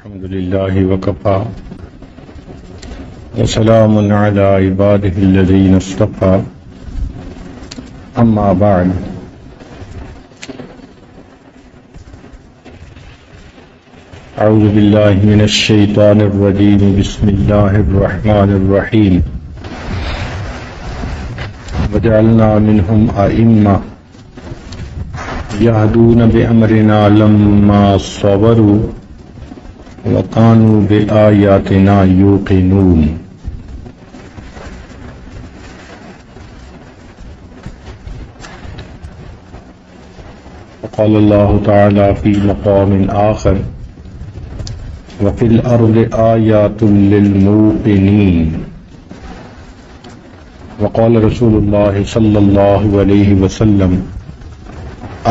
الحمد لله وكفى وسلام على عباده الذين اصطفى أما بعد أعوذ بالله من الشيطان الرجيم بسم الله الرحمن الرحيم وجعلنا منهم أئمة يهدون بأمرنا لما صبروا وكانوا بآياتنا يوقنون. وقال الله تعالى في مقام آخر وفي الأرض آيات للموقنين. وقال رسول الله صلى الله عليه وسلم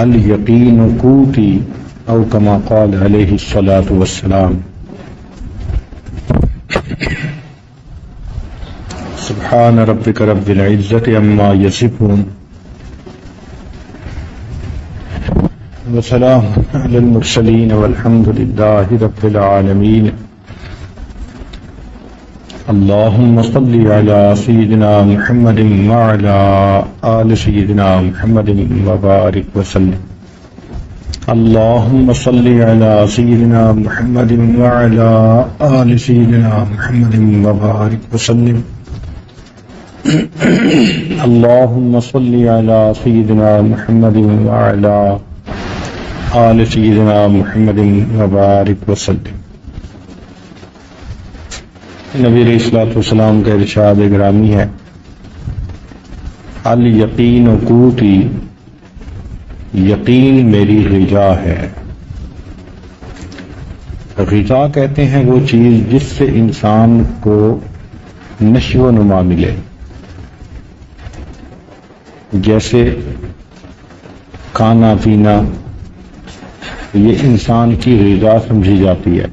اليقين قوتي أو كما قال عليه الصلاة والسلام. سبحان ربك رب العزة عما يصفون وسلام على المرسلين والحمد لله رب العالمين. اللهم صل على سيدنا محمد وعلى آل سيدنا محمد وبارك وسلم. اللهم صل على سيدنا محمد وعلى آل سيدنا محمد وبارك وسلم. اللهم صل على سيدنا محمد وعلى آل سيدنا محمد وبارك وسلم. نبی علیہ الصلوۃ والسلام کا ارشاد گرامی ہے الیقین قوتی، یقین میری غذا ہے. غذا کہتے ہیں وہ چیز جس سے انسان کو نشو و نما ملے، جیسے کھانا پینا، یہ انسان کی غذا سمجھی جاتی ہے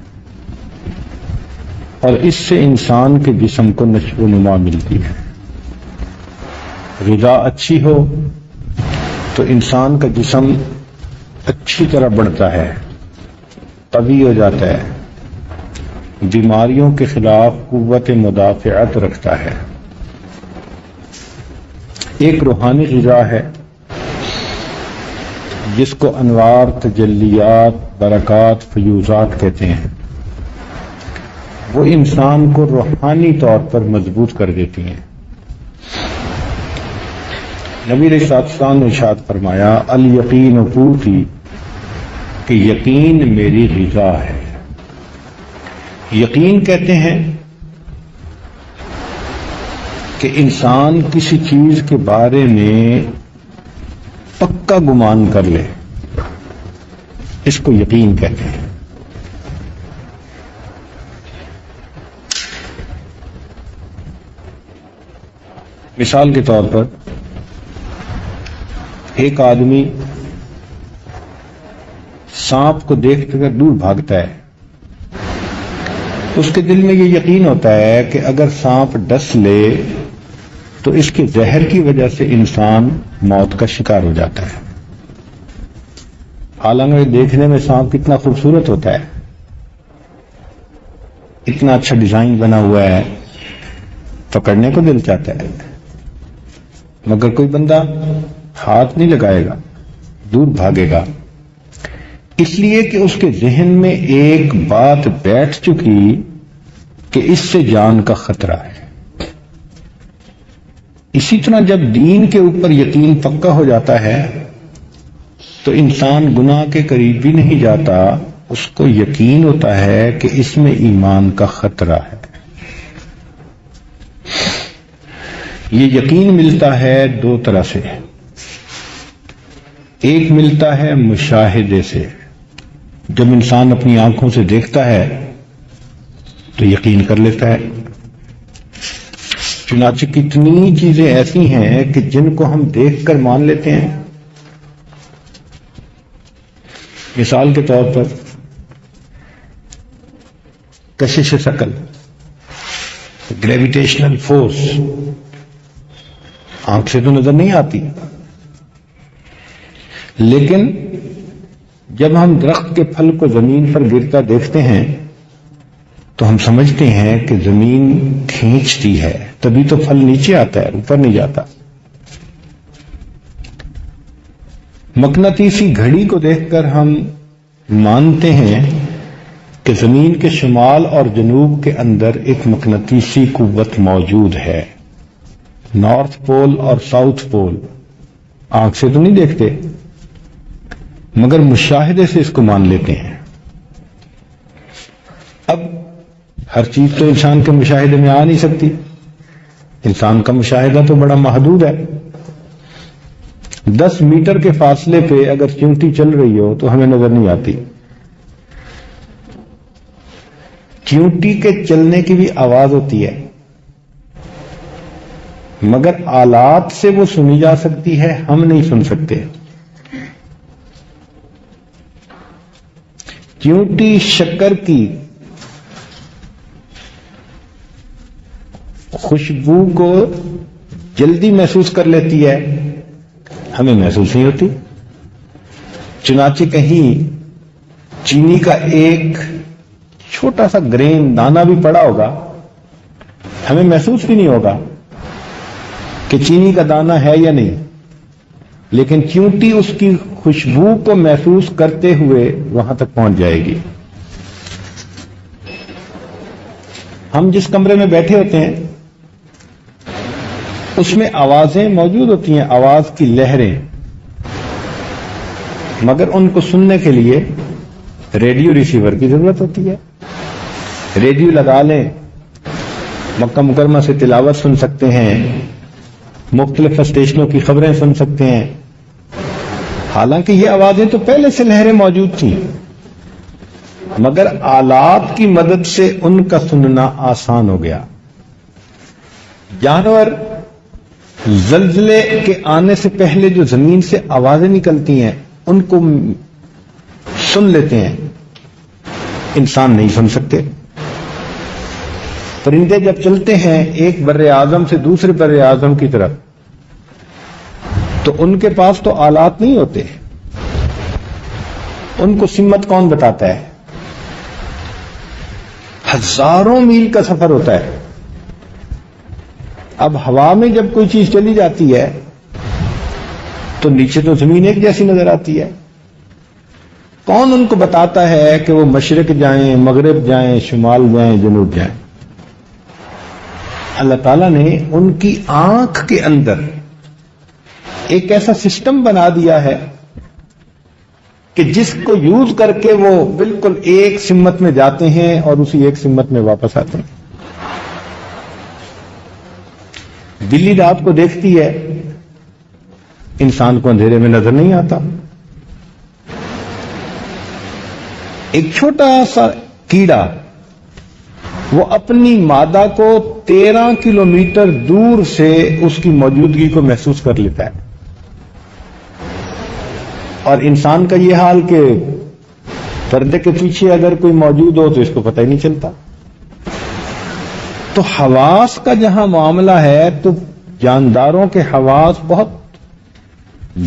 اور اس سے انسان کے جسم کو نشو و نما ملتی ہے. غذا اچھی ہو تو انسان کا جسم اچھی طرح بڑھتا ہے، قوی ہو جاتا ہے، بیماریوں کے خلاف قوت مدافعت رکھتا ہے. ایک روحانی غذا ہے جس کو انوار، تجلیات، برکات، فیوزات کہتے ہیں. وہ انسان کو روحانی طور پر مضبوط کر دیتی ہیں. نبی علیہ السلام نے ارشاد فرمایا الیقین قوتی، کہ یقین میری غذا ہے. یقین کہتے ہیں کہ انسان کسی چیز کے بارے میں پکا گمان کر لے، اس کو یقین کہتے ہیں. مثال کے طور پر ایک آدمی سانپ کو دیکھ کر دور بھاگتا ہے، اس کے دل میں یہ یقین ہوتا ہے کہ اگر سانپ ڈس لے تو اس کے زہر کی وجہ سے انسان موت کا شکار ہو جاتا ہے. حالانکہ دیکھنے میں سانپ کتنا خوبصورت ہوتا ہے، اتنا اچھا ڈیزائن بنا ہوا ہے، پکڑنے کو دل چاہتا ہے، مگر کوئی بندہ ہاتھ نہیں لگائے گا، دور بھاگے گا، اس لیے کہ اس کے ذہن میں ایک بات بیٹھ چکی کہ اس سے جان کا خطرہ ہے. اسی طرح جب دین کے اوپر یقین پکا ہو جاتا ہے تو انسان گناہ کے قریب بھی نہیں جاتا، اس کو یقین ہوتا ہے کہ اس میں ایمان کا خطرہ ہے. یہ یقین ملتا ہے دو طرح سے. ایک ملتا ہے مشاہدے سے، جب انسان اپنی آنکھوں سے دیکھتا ہے تو یقین کر لیتا ہے. چنانچہ کتنی چیزیں ایسی ہیں کہ جن کو ہم دیکھ کر مان لیتے ہیں. مثال کے طور پر کشش ثقل، گریویٹیشنل فورس، آنکھ سے تو نظر نہیں آتی، لیکن جب ہم درخت کے پھل کو زمین پر گرتا دیکھتے ہیں تو ہم سمجھتے ہیں کہ زمین کھینچتی ہے، تبھی تو پھل نیچے آتا ہے، اوپر نہیں جاتا۔ مقناطیسی گھڑی کو دیکھ کر ہم مانتے ہیں کہ زمین کے شمال اور جنوب کے اندر ایک مقناطیسی قوت موجود ہے، نارتھ پول اور ساؤتھ پول۔ آنکھ سے تو نہیں دیکھتے، مگر مشاہدے سے اس کو مان لیتے ہیں۔ اب ہر چیز تو انسان کے مشاہدے میں آ نہیں سکتی، انسان کا مشاہدہ تو بڑا محدود ہے۔ 10 میٹر کے فاصلے پہ اگر چیونٹی چل رہی ہو تو ہمیں نظر نہیں آتی۔ چیونٹی کے چلنے کی بھی آواز ہوتی ہے، مگر آلات سے وہ سنی جا سکتی ہے، ہم نہیں سن سکتے۔ چیونٹی شکر کی خوشبو کو جلدی محسوس کر لیتی ہے، ہمیں محسوس نہیں ہوتی۔ چنانچہ کہیں چینی کا ایک چھوٹا سا گرین دانہ بھی پڑا ہوگا، ہمیں محسوس بھی نہیں ہوگا کہ چینی کا دانہ ہے یا نہیں، لیکن چیونٹی اس کی خوشبو کو محسوس کرتے ہوئے وہاں تک پہنچ جائے گی۔ ہم جس کمرے میں بیٹھے ہوتے ہیں اس میں آوازیں موجود ہوتی ہیں، آواز کی لہریں، مگر ان کو سننے کے لیے ریڈیو ریسیور کی ضرورت ہوتی ہے۔ ریڈیو لگا لیں، مکہ مکرمہ سے تلاوت سن سکتے ہیں، مختلف اسٹیشنوں کی خبریں سن سکتے ہیں۔ حالانکہ یہ آوازیں تو پہلے سے لہریں موجود تھیں، مگر آلات کی مدد سے ان کا سننا آسان ہو گیا۔ جانور زلزلے کے آنے سے پہلے جو زمین سے آوازیں نکلتی ہیں ان کو سن لیتے ہیں، انسان نہیں سن سکتے۔ پرندے جب چلتے ہیں ایک بر اعظم سے دوسرے بر اعظم کی طرف، تو ان کے پاس تو آلات نہیں ہوتے، ان کو سمت کون بتاتا ہے؟ ہزاروں میل کا سفر ہوتا ہے۔ اب ہوا میں جب کوئی چیز چلی جاتی ہے تو نیچے تو زمین ایک جیسی نظر آتی ہے، کون ان کو بتاتا ہے کہ وہ مشرق جائیں، مغرب جائیں، شمال جائیں، جنوب جائیں؟ اللہ تعالیٰ نے ان کی آنکھ کے اندر ایک ایسا سسٹم بنا دیا ہے کہ جس کو یوز کر کے وہ بالکل ایک سمت میں جاتے ہیں اور اسی ایک سمت میں واپس آتے ہیں۔ بلی رات کو دیکھتی ہے، انسان کو اندھیرے میں نظر نہیں آتا۔ ایک چھوٹا سا کیڑا وہ اپنی مادہ کو 13 کلومیٹر دور سے اس کی موجودگی کو محسوس کر لیتا ہے، اور انسان کا یہ حال کہ پردے کے پیچھے اگر کوئی موجود ہو تو اس کو پتہ ہی نہیں چلتا۔ تو حواس کا جہاں معاملہ ہے تو جانداروں کے حواس بہت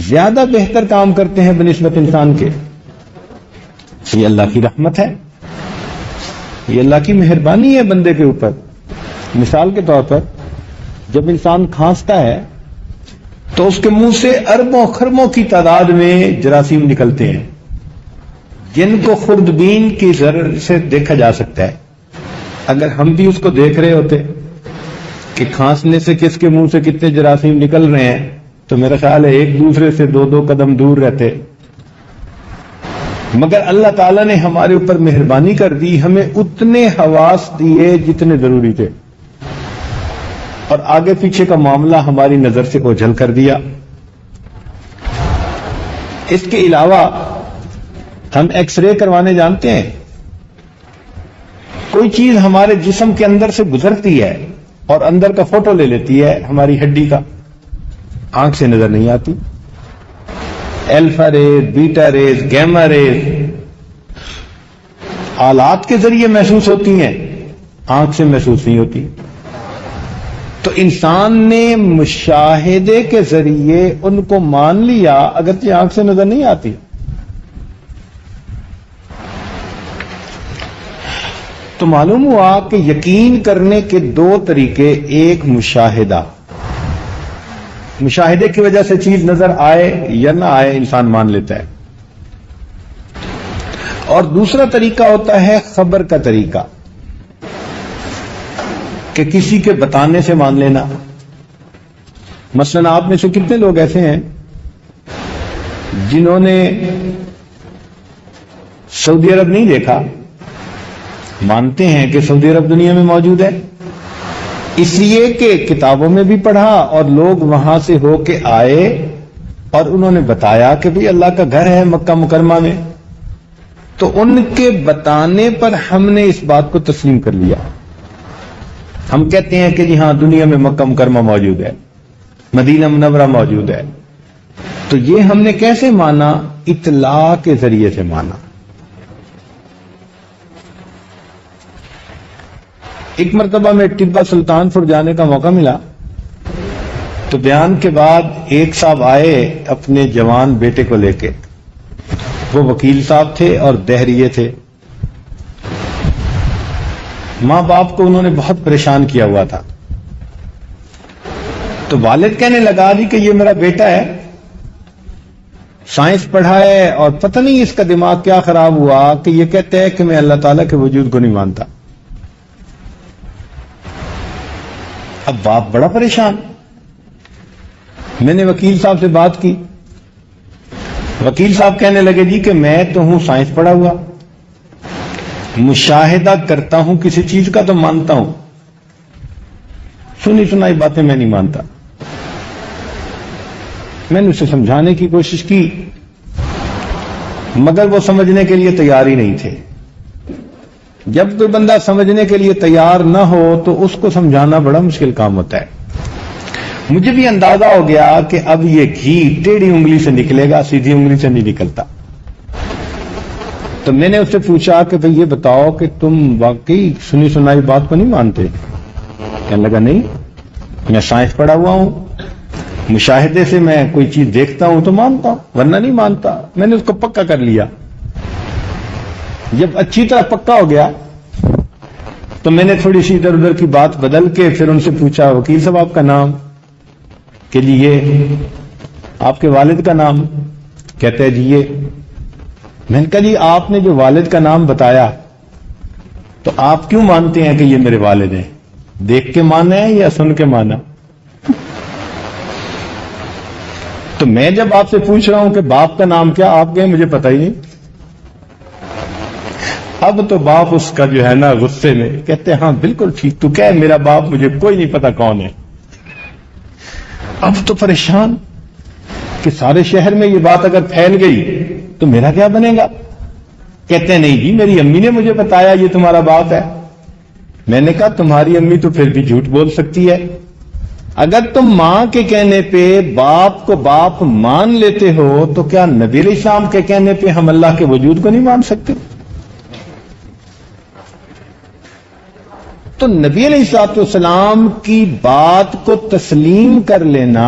زیادہ بہتر کام کرتے ہیں بنسبت انسان کے۔ یہ اللہ کی رحمت ہے، یہ اللہ کی مہربانی ہے بندے کے اوپر۔ مثال کے طور پر جب انسان کھانستا ہے تو اس کے منہ سے اربوں خربوں کی تعداد میں جراثیم نکلتے ہیں، جن کو خوردبین کی ضرر سے دیکھا جا سکتا ہے۔ اگر ہم بھی اس کو دیکھ رہے ہوتے کہ کھانسنے سے کس کے منہ سے کتنے جراثیم نکل رہے ہیں تو میرا خیال ہے ایک دوسرے سے 2-2 قدم دور رہتے۔ مگر اللہ تعالیٰ نے ہمارے اوپر مہربانی کر دی، ہمیں اتنے حواس دیے جتنے ضروری تھے، اور آگے پیچھے کا معاملہ ہماری نظر سے اوجھل کر دیا۔ اس کے علاوہ ہم ایکس رے کروانے جانتے ہیں، کوئی چیز ہمارے جسم کے اندر سے گزرتی ہے اور اندر کا فوٹو لے لیتی ہے ہماری ہڈی کا، آنکھ سے نظر نہیں آتی۔ الفا ریز، بیٹا ریز، گیما ریز آلات کے ذریعے محسوس ہوتی ہیں، آنکھ سے محسوس نہیں ہوتی۔ تو انسان نے مشاہدے کے ذریعے ان کو مان لیا اگرچہ آنکھ سے نظر نہیں آتی۔ تو معلوم ہوا کہ یقین کرنے کے دو طریقے، ایک مشاہدہ، مشاہدے کی وجہ سے چیز نظر آئے یا نہ آئے انسان مان لیتا ہے، اور دوسرا طریقہ ہوتا ہے خبر کا طریقہ، کہ کسی کے بتانے سے مان لینا۔ مثلا آپ میں سے کتنے لوگ ایسے ہیں جنہوں نے سعودی عرب نہیں دیکھا، مانتے ہیں کہ سعودی عرب دنیا میں موجود ہے، اس لیے کہ کتابوں میں بھی پڑھا اور لوگ وہاں سے ہو کے آئے اور انہوں نے بتایا کہ بھئی اللہ کا گھر ہے مکہ مکرمہ میں، تو ان کے بتانے پر ہم نے اس بات کو تسلیم کر لیا۔ ہم کہتے ہیں کہ جی ہاں دنیا میں مکہ مکرمہ موجود ہے، مدینہ منورہ موجود ہے، تو یہ ہم نے کیسے مانا؟ اطلاع کے ذریعے سے مانا۔ ایک مرتبہ میں ٹبہ سلطان پور جانے کا موقع ملا، تو بیان کے بعد ایک صاحب آئے اپنے جوان بیٹے کو لے کے، وہ وکیل صاحب تھے اور دہریے تھے، ماں باپ کو انہوں نے بہت پریشان کیا ہوا تھا، تو والد کہنے لگا جی کہ یہ میرا بیٹا ہے، سائنس پڑھا ہے اور پتہ نہیں اس کا دماغ کیا خراب ہوا کہ یہ کہتے ہیں کہ میں اللہ تعالیٰ کے وجود کو نہیں مانتا۔ اب باپ بڑا پریشان، میں نے وکیل صاحب سے بات کی، وکیل صاحب کہنے لگے جی کہ میں تو ہوں سائنس پڑھا ہوا، مشاہدہ کرتا ہوں کسی چیز کا تو مانتا ہوں، سنی سنائی باتیں میں نہیں مانتا۔ میں نے اسے سمجھانے کی کوشش کی مگر وہ سمجھنے کے لیے تیار ہی نہیں تھے۔ جب کوئی بندہ سمجھنے کے لیے تیار نہ ہو تو اس کو سمجھانا بڑا مشکل کام ہوتا ہے۔ مجھے بھی اندازہ ہو گیا کہ اب یہ گھی ٹیڑھی انگلی سے نکلے گا، سیدھی انگلی سے نہیں نکلتا۔ تو میں نے اس سے پوچھا کہ بھئی یہ بتاؤ کہ تم واقعی سنی سنائی بات کو نہیں مانتے؟ کہنے لگا نہیں، میں سائنس پڑھا ہوا ہوں، مشاہدے سے میں کوئی چیز دیکھتا ہوں تو مانتا ہوں، ورنہ نہیں مانتا۔ میں نے اس کو پکا کر لیا۔ جب اچھی طرح پکا ہو گیا تو میں نے تھوڑی سی ادھر ادھر کی بات بدل کے پھر ان سے پوچھا وکیل صاحب آپ کا نام؟ کہ جی یہ۔ آپ کے والد کا نام؟ کہتے ہیں جی یہ۔ میں نے کہا جی آپ نے جو والد کا نام بتایا تو آپ کیوں مانتے ہیں کہ یہ میرے والد ہیں؟ دیکھ کے مانا ہے یا سن کے مانا؟ تو میں جب آپ سے پوچھ رہا ہوں کہ باپ کا نام کیا، آپ کہیں مجھے پتہ ہی نہیں۔ اب تو باپ اس کا جو ہے نا غصے میں کہتے ہاں بالکل ٹھیک، تو کہہ میرا باپ مجھے کوئی نہیں پتا کون ہے۔ اب تو پریشان کہ سارے شہر میں یہ بات اگر پھیل گئی تو میرا کیا بنے گا؟ کہتے ہیں نہیں جی میری امی نے مجھے بتایا یہ تمہارا باپ ہے۔ میں نے کہا تمہاری امی تو پھر بھی جھوٹ بول سکتی ہے، اگر تم ماں کے کہنے پہ باپ کو باپ مان لیتے ہو تو کیا نبی علیہ السلام کے کہنے پہ ہم اللہ کے وجود کو نہیں مان سکتے؟ تو نبی علیہ السلام کی بات کو تسلیم کر لینا،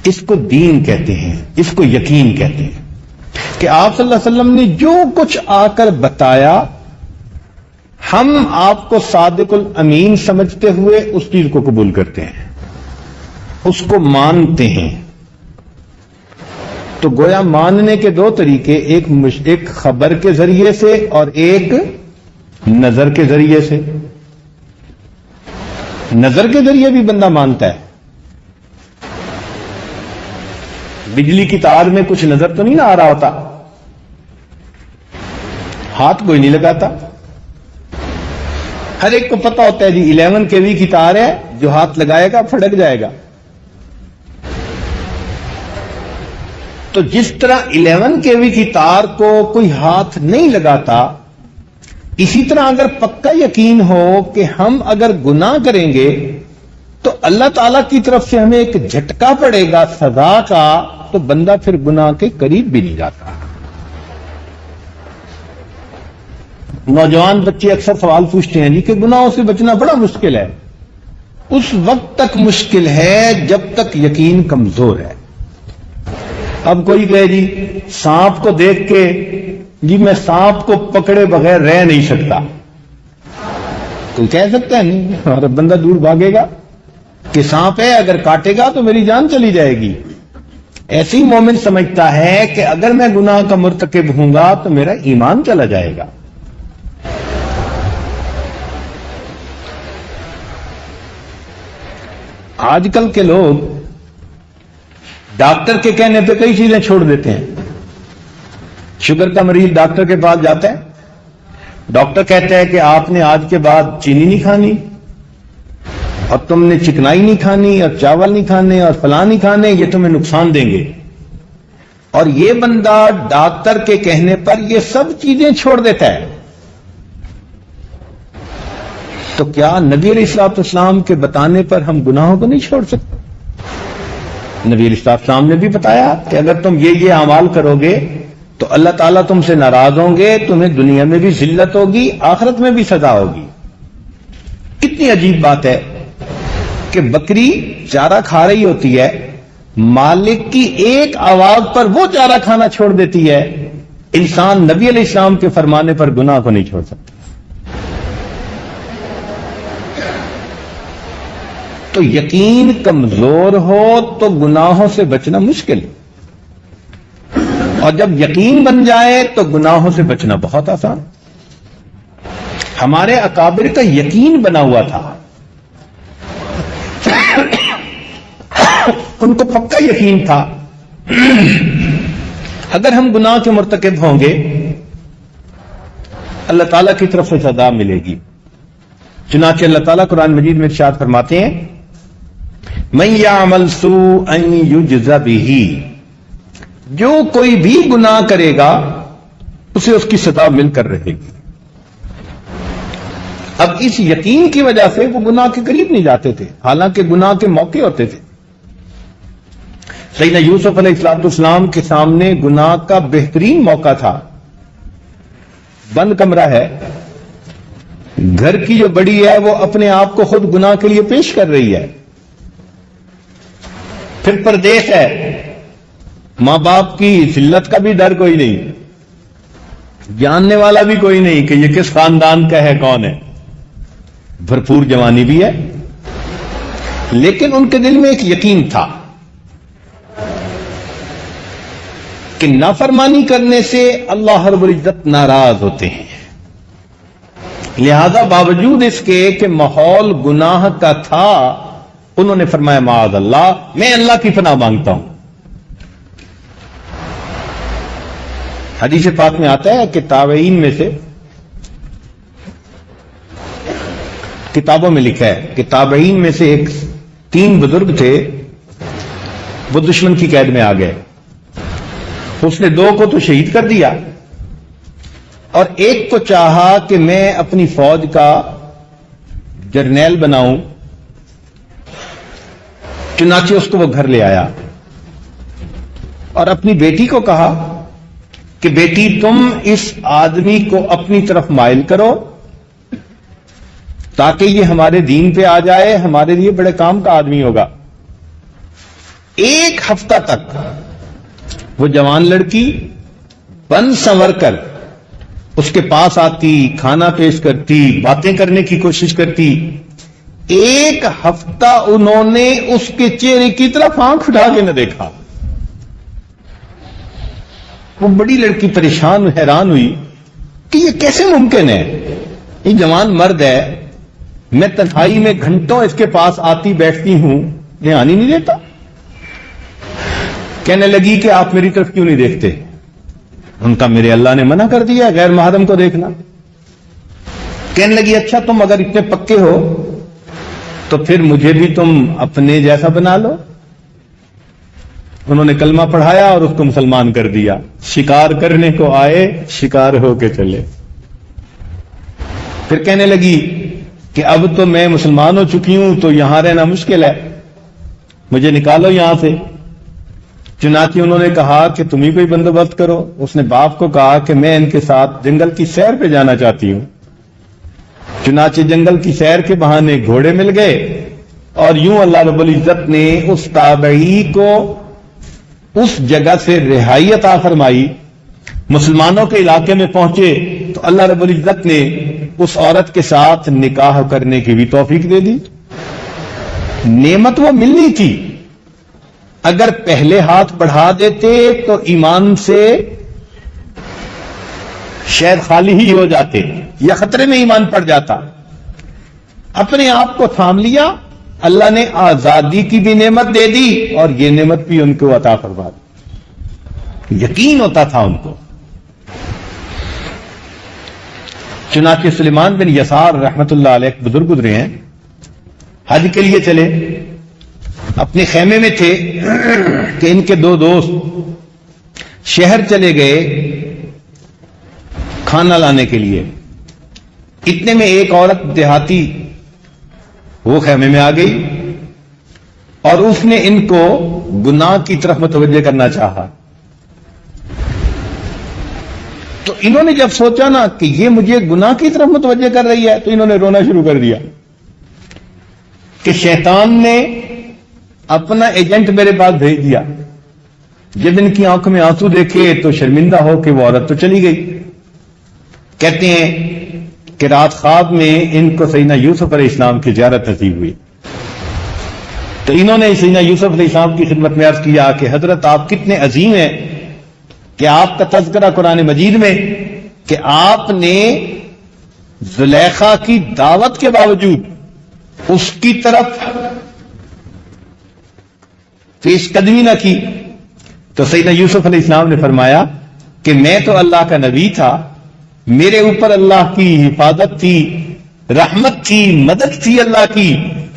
اس کو دین کہتے ہیں، اس کو یقین کہتے ہیں، کہ آپ صلی اللہ علیہ وسلم نے جو کچھ آ کر بتایا ہم آپ کو صادق الامین سمجھتے ہوئے اس چیز کو قبول کرتے ہیں، اس کو مانتے ہیں۔ تو گویا ماننے کے دو طریقے، ایک خبر کے ذریعے سے اور ایک نظر کے ذریعے سے۔ نظر کے ذریعے بھی بندہ مانتا ہے، بجلی کی تار میں کچھ نظر تو نہیں نہ آ رہا ہوتا، ہاتھ کوئی نہیں لگاتا، ہر ایک کو پتا ہوتا ہے جی 11 kV کی تار ہے، جو ہاتھ لگائے گا پھڑک جائے گا۔ تو جس طرح 11 kV کی تار کو کوئی ہاتھ نہیں لگاتا، اسی طرح اگر پکا یقین ہو کہ ہم اگر گناہ کریں گے تو اللہ تعالی کی طرف سے ہمیں ایک جھٹکا پڑے گا سزا کا، تو بندہ پھر گناہ کے قریب بھی نہیں جاتا۔ نوجوان بچے اکثر سوال پوچھتے ہیں جی کہ گناہوں سے بچنا بڑا مشکل ہے۔ اس وقت تک مشکل ہے جب تک یقین کمزور ہے۔ اب کوئی کہے جی سانپ کو دیکھ کے جی میں سانپ کو پکڑے بغیر رہ نہیں سکتا، کوئی کہہ سکتا ہے نہیں، اور بندہ دور بھاگے گا کہ سانپ ہے، اگر کاٹے گا تو میری جان چلی جائے گی۔ ایسے ہی مومن سمجھتا ہے کہ اگر میں گناہ کا مرتکب ہوں گا تو میرا ایمان چلا جائے گا۔ آج کل کے لوگ ڈاکٹر کے کہنے پہ کئی چیزیں چھوڑ دیتے ہیں۔ شوگر کا مریض ڈاکٹر کے پاس جاتا ہے، ڈاکٹر کہتا ہے کہ آپ نے آج کے بعد چینی نہیں کھانی، اور تم نے چکنائی نہیں کھانی، اور چاول نہیں کھانے، اور فلاں نہیں کھانے، یہ تمہیں نقصان دیں گے۔ اور یہ بندہ ڈاکٹر کے کہنے پر یہ سب چیزیں چھوڑ دیتا ہے، تو کیا نبی علیہ السلام کے بتانے پر ہم گناہوں کو نہیں چھوڑ سکتے؟ نبی علیہ السلام نے بھی بتایا کہ اگر تم یہ اعمال کرو گے تو اللہ تعالیٰ تم سے ناراض ہوں گے، تمہیں دنیا میں بھی ذلت ہوگی، آخرت میں بھی سزا ہوگی۔ کتنی عجیب بات ہے کہ بکری چارہ کھا رہی ہوتی ہے، مالک کی ایک آواز پر وہ چارہ کھانا چھوڑ دیتی ہے۔ انسان نبی علیہ السلام کے فرمانے پر گناہ کو نہیں چھوڑ سکتا۔ تو یقین کمزور ہو تو گناہوں سے بچنا مشکل، اور جب یقین بن جائے تو گناہوں سے بچنا بہت آسان۔ ہمارے اکابر کا یقین بنا ہوا تھا، ان کو پکا یقین تھا اگر ہم گناہ کے مرتکب ہوں گے اللہ تعالیٰ کی طرف سے سزا ملے گی۔ چنانچہ اللہ تعالیٰ قرآن مجید میں ارشاد فرماتے ہیں، من یعمل سوءا یجز بہ، جو کوئی بھی گناہ کرے گا اسے اس کی سزا مل کر رہے گی۔ اب اس یقین کی وجہ سے وہ گناہ کے قریب نہیں جاتے تھے، حالانکہ گناہ کے موقع ہوتے تھے۔ سیدنا یوسف علیہ السلام کے سامنے گناہ کا بہترین موقع تھا۔ بند کمرہ ہے، گھر کی جو بڑی ہے وہ اپنے آپ کو خود گناہ کے لیے پیش کر رہی ہے، پھر پردیس ہے، ماں باپ کی ذلت کا بھی ڈر کوئی نہیں، جاننے والا بھی کوئی نہیں کہ یہ کس خاندان کا ہے، کون ہے، بھرپور جوانی بھی ہے، لیکن ان کے دل میں ایک یقین تھا کہ نافرمانی کرنے سے اللہ رب العزت ناراض ہوتے ہیں۔ لہذا باوجود اس کے کہ ماحول گناہ کا تھا، انہوں نے فرمایا معاذ اللہ، میں اللہ کی پناہ مانگتا ہوں۔ حدیث پاک میں آتا ہے کہ تابعین میں سے کتابوں میں لکھا ہے کہ تابعین میں سے ایک 3 بزرگ تھے، وہ دشمن کی قید میں آ گئے، اس نے 2 کو تو شہید کر دیا اور ایک کو چاہا کہ میں اپنی فوج کا جرنیل بناؤں، چنانچہ اس کو وہ گھر لے آیا اور اپنی بیٹی کو کہا کہ بیٹی تم اس آدمی کو اپنی طرف مائل کرو تاکہ یہ ہمارے دین پہ آ جائے، ہمارے لیے بڑے کام کا آدمی ہوگا۔ 1 ہفتہ تک وہ جوان لڑکی بن سنور کر اس کے پاس آتی، کھانا پیش کرتی، باتیں کرنے کی کوشش کرتی۔ 1 ہفتہ انہوں نے اس کے چہرے کی طرف آنکھ اٹھا کے نہ دیکھا۔ وہ بڑی لڑکی پریشان حیران ہوئی کہ یہ کیسے ممکن ہے، یہ جوان مرد ہے، میں تنہائی میں گھنٹوں اس کے پاس آتی بیٹھتی ہوں، دھیان ہی نہیں دیتا۔ کہنے لگی کہ آپ میری طرف کیوں نہیں دیکھتے؟ ان کا میرے اللہ نے منع کر دیا غیر محرم کو دیکھنا۔ کہنے لگی اچھا تم اگر اتنے پکے ہو تو پھر مجھے بھی تم اپنے جیسا بنا لو۔ انہوں نے کلمہ پڑھایا اور اس کو مسلمان کر دیا۔ شکار کرنے کو آئے، شکار ہو کے چلے۔ پھر کہنے لگی کہ اب تو میں مسلمان ہو چکی ہوں تو یہاں رہنا مشکل ہے، مجھے نکالو یہاں سے۔ چنانچہ انہوں نے کہا کہ تم ہی کوئی بندوبست کرو۔ اس نے باپ کو کہا کہ میں ان کے ساتھ جنگل کی سیر پہ جانا چاہتی ہوں۔ چنانچہ جنگل کی سیر کے بہانے گھوڑے مل گئے اور یوں اللہ رب العزت نے اس تابعی کو اس جگہ سے رہائی عطا فرمائی۔ مسلمانوں کے علاقے میں پہنچے تو اللہ رب العزت نے اس عورت کے ساتھ نکاح کرنے کی بھی توفیق دے دی. نعمت وہ ملنی تھی. اگر پہلے ہاتھ بڑھا دیتے تو ایمان سے شاید خالی ہی ہو جاتے یا خطرے میں ایمان پڑ جاتا. اپنے آپ کو تھام لیا. اللہ نے آزادی کی بھی نعمت دے دی اور یہ نعمت بھی ان کو عطا فرما دی. یقین ہوتا تھا ان کو. چنانچہ سلیمان بن یسار رحمت اللہ علیہ ایک بزرگ گزرے ہیں, حج کے لیے چلے, اپنے خیمے میں تھے کہ ان کے دو دوست شہر چلے گئے کھانا لانے کے لیے. اتنے میں ایک عورت دیہاتی وہ خیمے میں آ گئی اور اس نے ان کو گناہ کی طرف متوجہ کرنا چاہا. تو انہوں نے جب سوچا نا کہ یہ مجھے گناہ کی طرف متوجہ کر رہی ہے تو انہوں نے رونا شروع کر دیا کہ شیطان نے اپنا ایجنٹ میرے پاس بھیج دیا. جب ان کی آنکھوں میں آنسو دیکھے تو شرمندہ ہو کہ وہ عورت تو چلی گئی. کہتے ہیں کہ رات خواب میں ان کو سیدنا یوسف علیہ السلام کی زیارت نصیب ہوئی. تو انہوں نے سیدنا یوسف علیہ السلام کی خدمت میں عرض کیا کہ حضرت آپ کتنے عظیم ہیں کہ آپ کا تذکرہ قرآن مجید میں کہ آپ نے زلیخا کی دعوت کے باوجود اس کی طرف پیش قدمی نہ کی. تو سیدنا یوسف علیہ السلام نے فرمایا کہ میں تو اللہ کا نبی تھا, میرے اوپر اللہ کی حفاظت تھی, رحمت تھی, مدد تھی اللہ کی.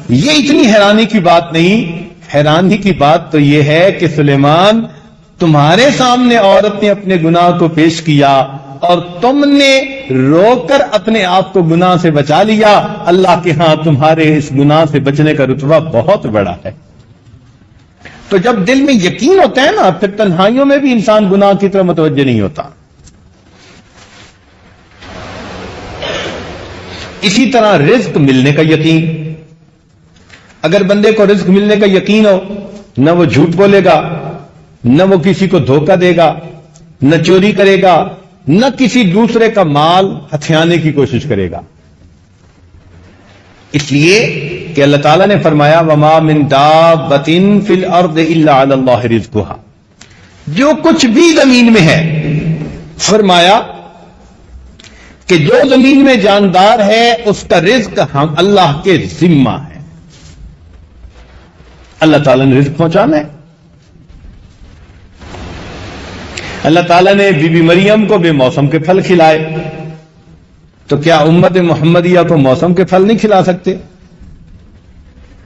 یہ اتنی حیرانی کی بات نہیں. حیرانی کی بات تو یہ ہے کہ سلیمان تمہارے سامنے عورت نے اپنے گناہ کو پیش کیا اور تم نے رو کر اپنے آپ کو گناہ سے بچا لیا. اللہ کے ہاں تمہارے اس گناہ سے بچنے کا رتبہ بہت بڑا ہے. تو جب دل میں یقین ہوتا ہے نا پھر تنہائیوں میں بھی انسان گناہ کی طرف متوجہ نہیں ہوتا. اسی طرح رزق ملنے کا یقین. اگر بندے کو رزق ملنے کا یقین ہو, نہ وہ جھوٹ بولے گا, نہ وہ کسی کو دھوکہ دے گا, نہ چوری کرے گا, نہ کسی دوسرے کا مال ہتھیانے کی کوشش کرے گا. اس لیے کہ اللہ تعالیٰ نے فرمایا وَمَا مِن دَابَّةٍ فِي الْأَرْضِ إِلَّا عَلَى اللَّهِ رِزْقُهَا. جو کچھ بھی زمین میں ہے, فرمایا کہ جو زمین میں جاندار ہے اس کا رزق ہم اللہ کے ذمہ ہے. اللہ تعالیٰ نے رزق پہنچانا ہے. اللہ تعالیٰ نے بی بی مریم کو بے موسم کے پھل کھلائے, تو کیا امت محمدیہ کو موسم کے پھل نہیں کھلا سکتے؟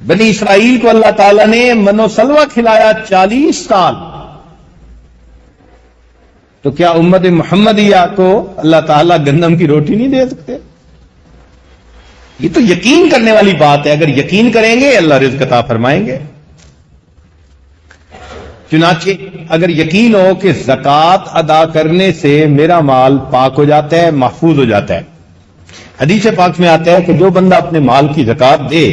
بنی اسرائیل کو اللہ تعالیٰ نے من و سلوہ کھلایا 40 سال, تو کیا امت محمدیہ کو اللہ تعالیٰ گندم کی روٹی نہیں دے سکتے؟ یہ تو یقین کرنے والی بات ہے. اگر یقین کریں گے اللہ رزق عطا فرمائیں گے. چنانچہ اگر یقین ہو کہ زکوٰۃ ادا کرنے سے میرا مال پاک ہو جاتا ہے, محفوظ ہو جاتا ہے. حدیث پاک میں آتا ہے کہ جو بندہ اپنے مال کی زکوٰۃ دے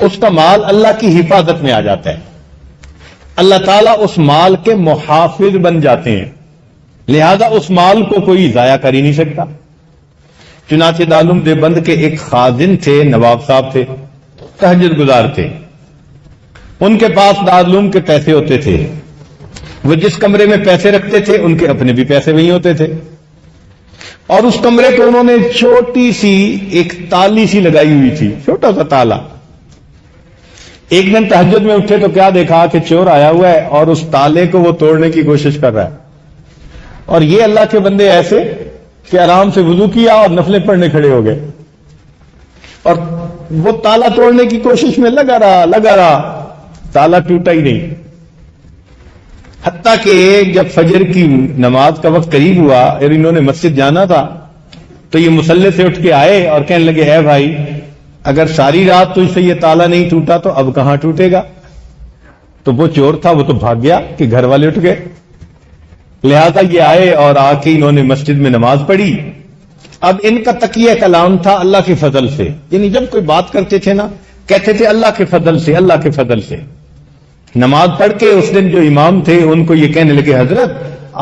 اس کا مال اللہ کی حفاظت میں آ جاتا ہے. اللہ تعالیٰ اس مال کے محافظ بن جاتے ہیں, لہذا اس مال کو کوئی ضائع کر ہی نہیں سکتا. چنانچہ دارالعلوم دیوبند کے ایک خازن تھے, نواب صاحب تھے, تہجد گزار تھے. ان کے پاس دارالعلوم کے پیسے ہوتے تھے, وہ جس کمرے میں پیسے رکھتے تھے ان کے اپنے بھی پیسے وہیں ہوتے تھے, اور اس کمرے کو انہوں نے چھوٹی سی ایک تالی سی لگائی ہوئی تھی, چھوٹا سا تالا. ایک دن تہجد میں اٹھے تو کیا دیکھا کہ چور آیا ہوا ہے اور اس تالے کو وہ توڑنے کی کوشش کر رہا ہے. اور یہ اللہ کے بندے ایسے کہ آرام سے وضو کیا اور نفلیں پڑھنے کھڑے ہو گئے, اور وہ تالا توڑنے کی کوشش میں لگا رہا, تالا ٹوٹا ہی نہیں. حتیٰ کہ جب فجر کی نماز کا وقت قریب ہوا اور انہوں نے مسجد جانا تھا تو یہ مصلی سے اٹھ کے آئے اور کہنے لگے اے بھائی, اگر ساری رات تو اس سے یہ تالا نہیں ٹوٹا تو اب کہاں ٹوٹے گا؟ تو وہ چور تھا, وہ تو بھاگ گیا کہ گھر والے اٹھ گئے. لہذا یہ آئے اور آ کے انہوں نے مسجد میں نماز پڑھی. اب ان کا تقیہ کلام تھا اللہ کے فضل سے, یعنی جب کوئی بات کرتے تھے نا کہتے تھے اللہ کے فضل سے, اللہ کے فضل سے. نماز پڑھ کے اس دن جو امام تھے ان کو یہ کہنے لگے حضرت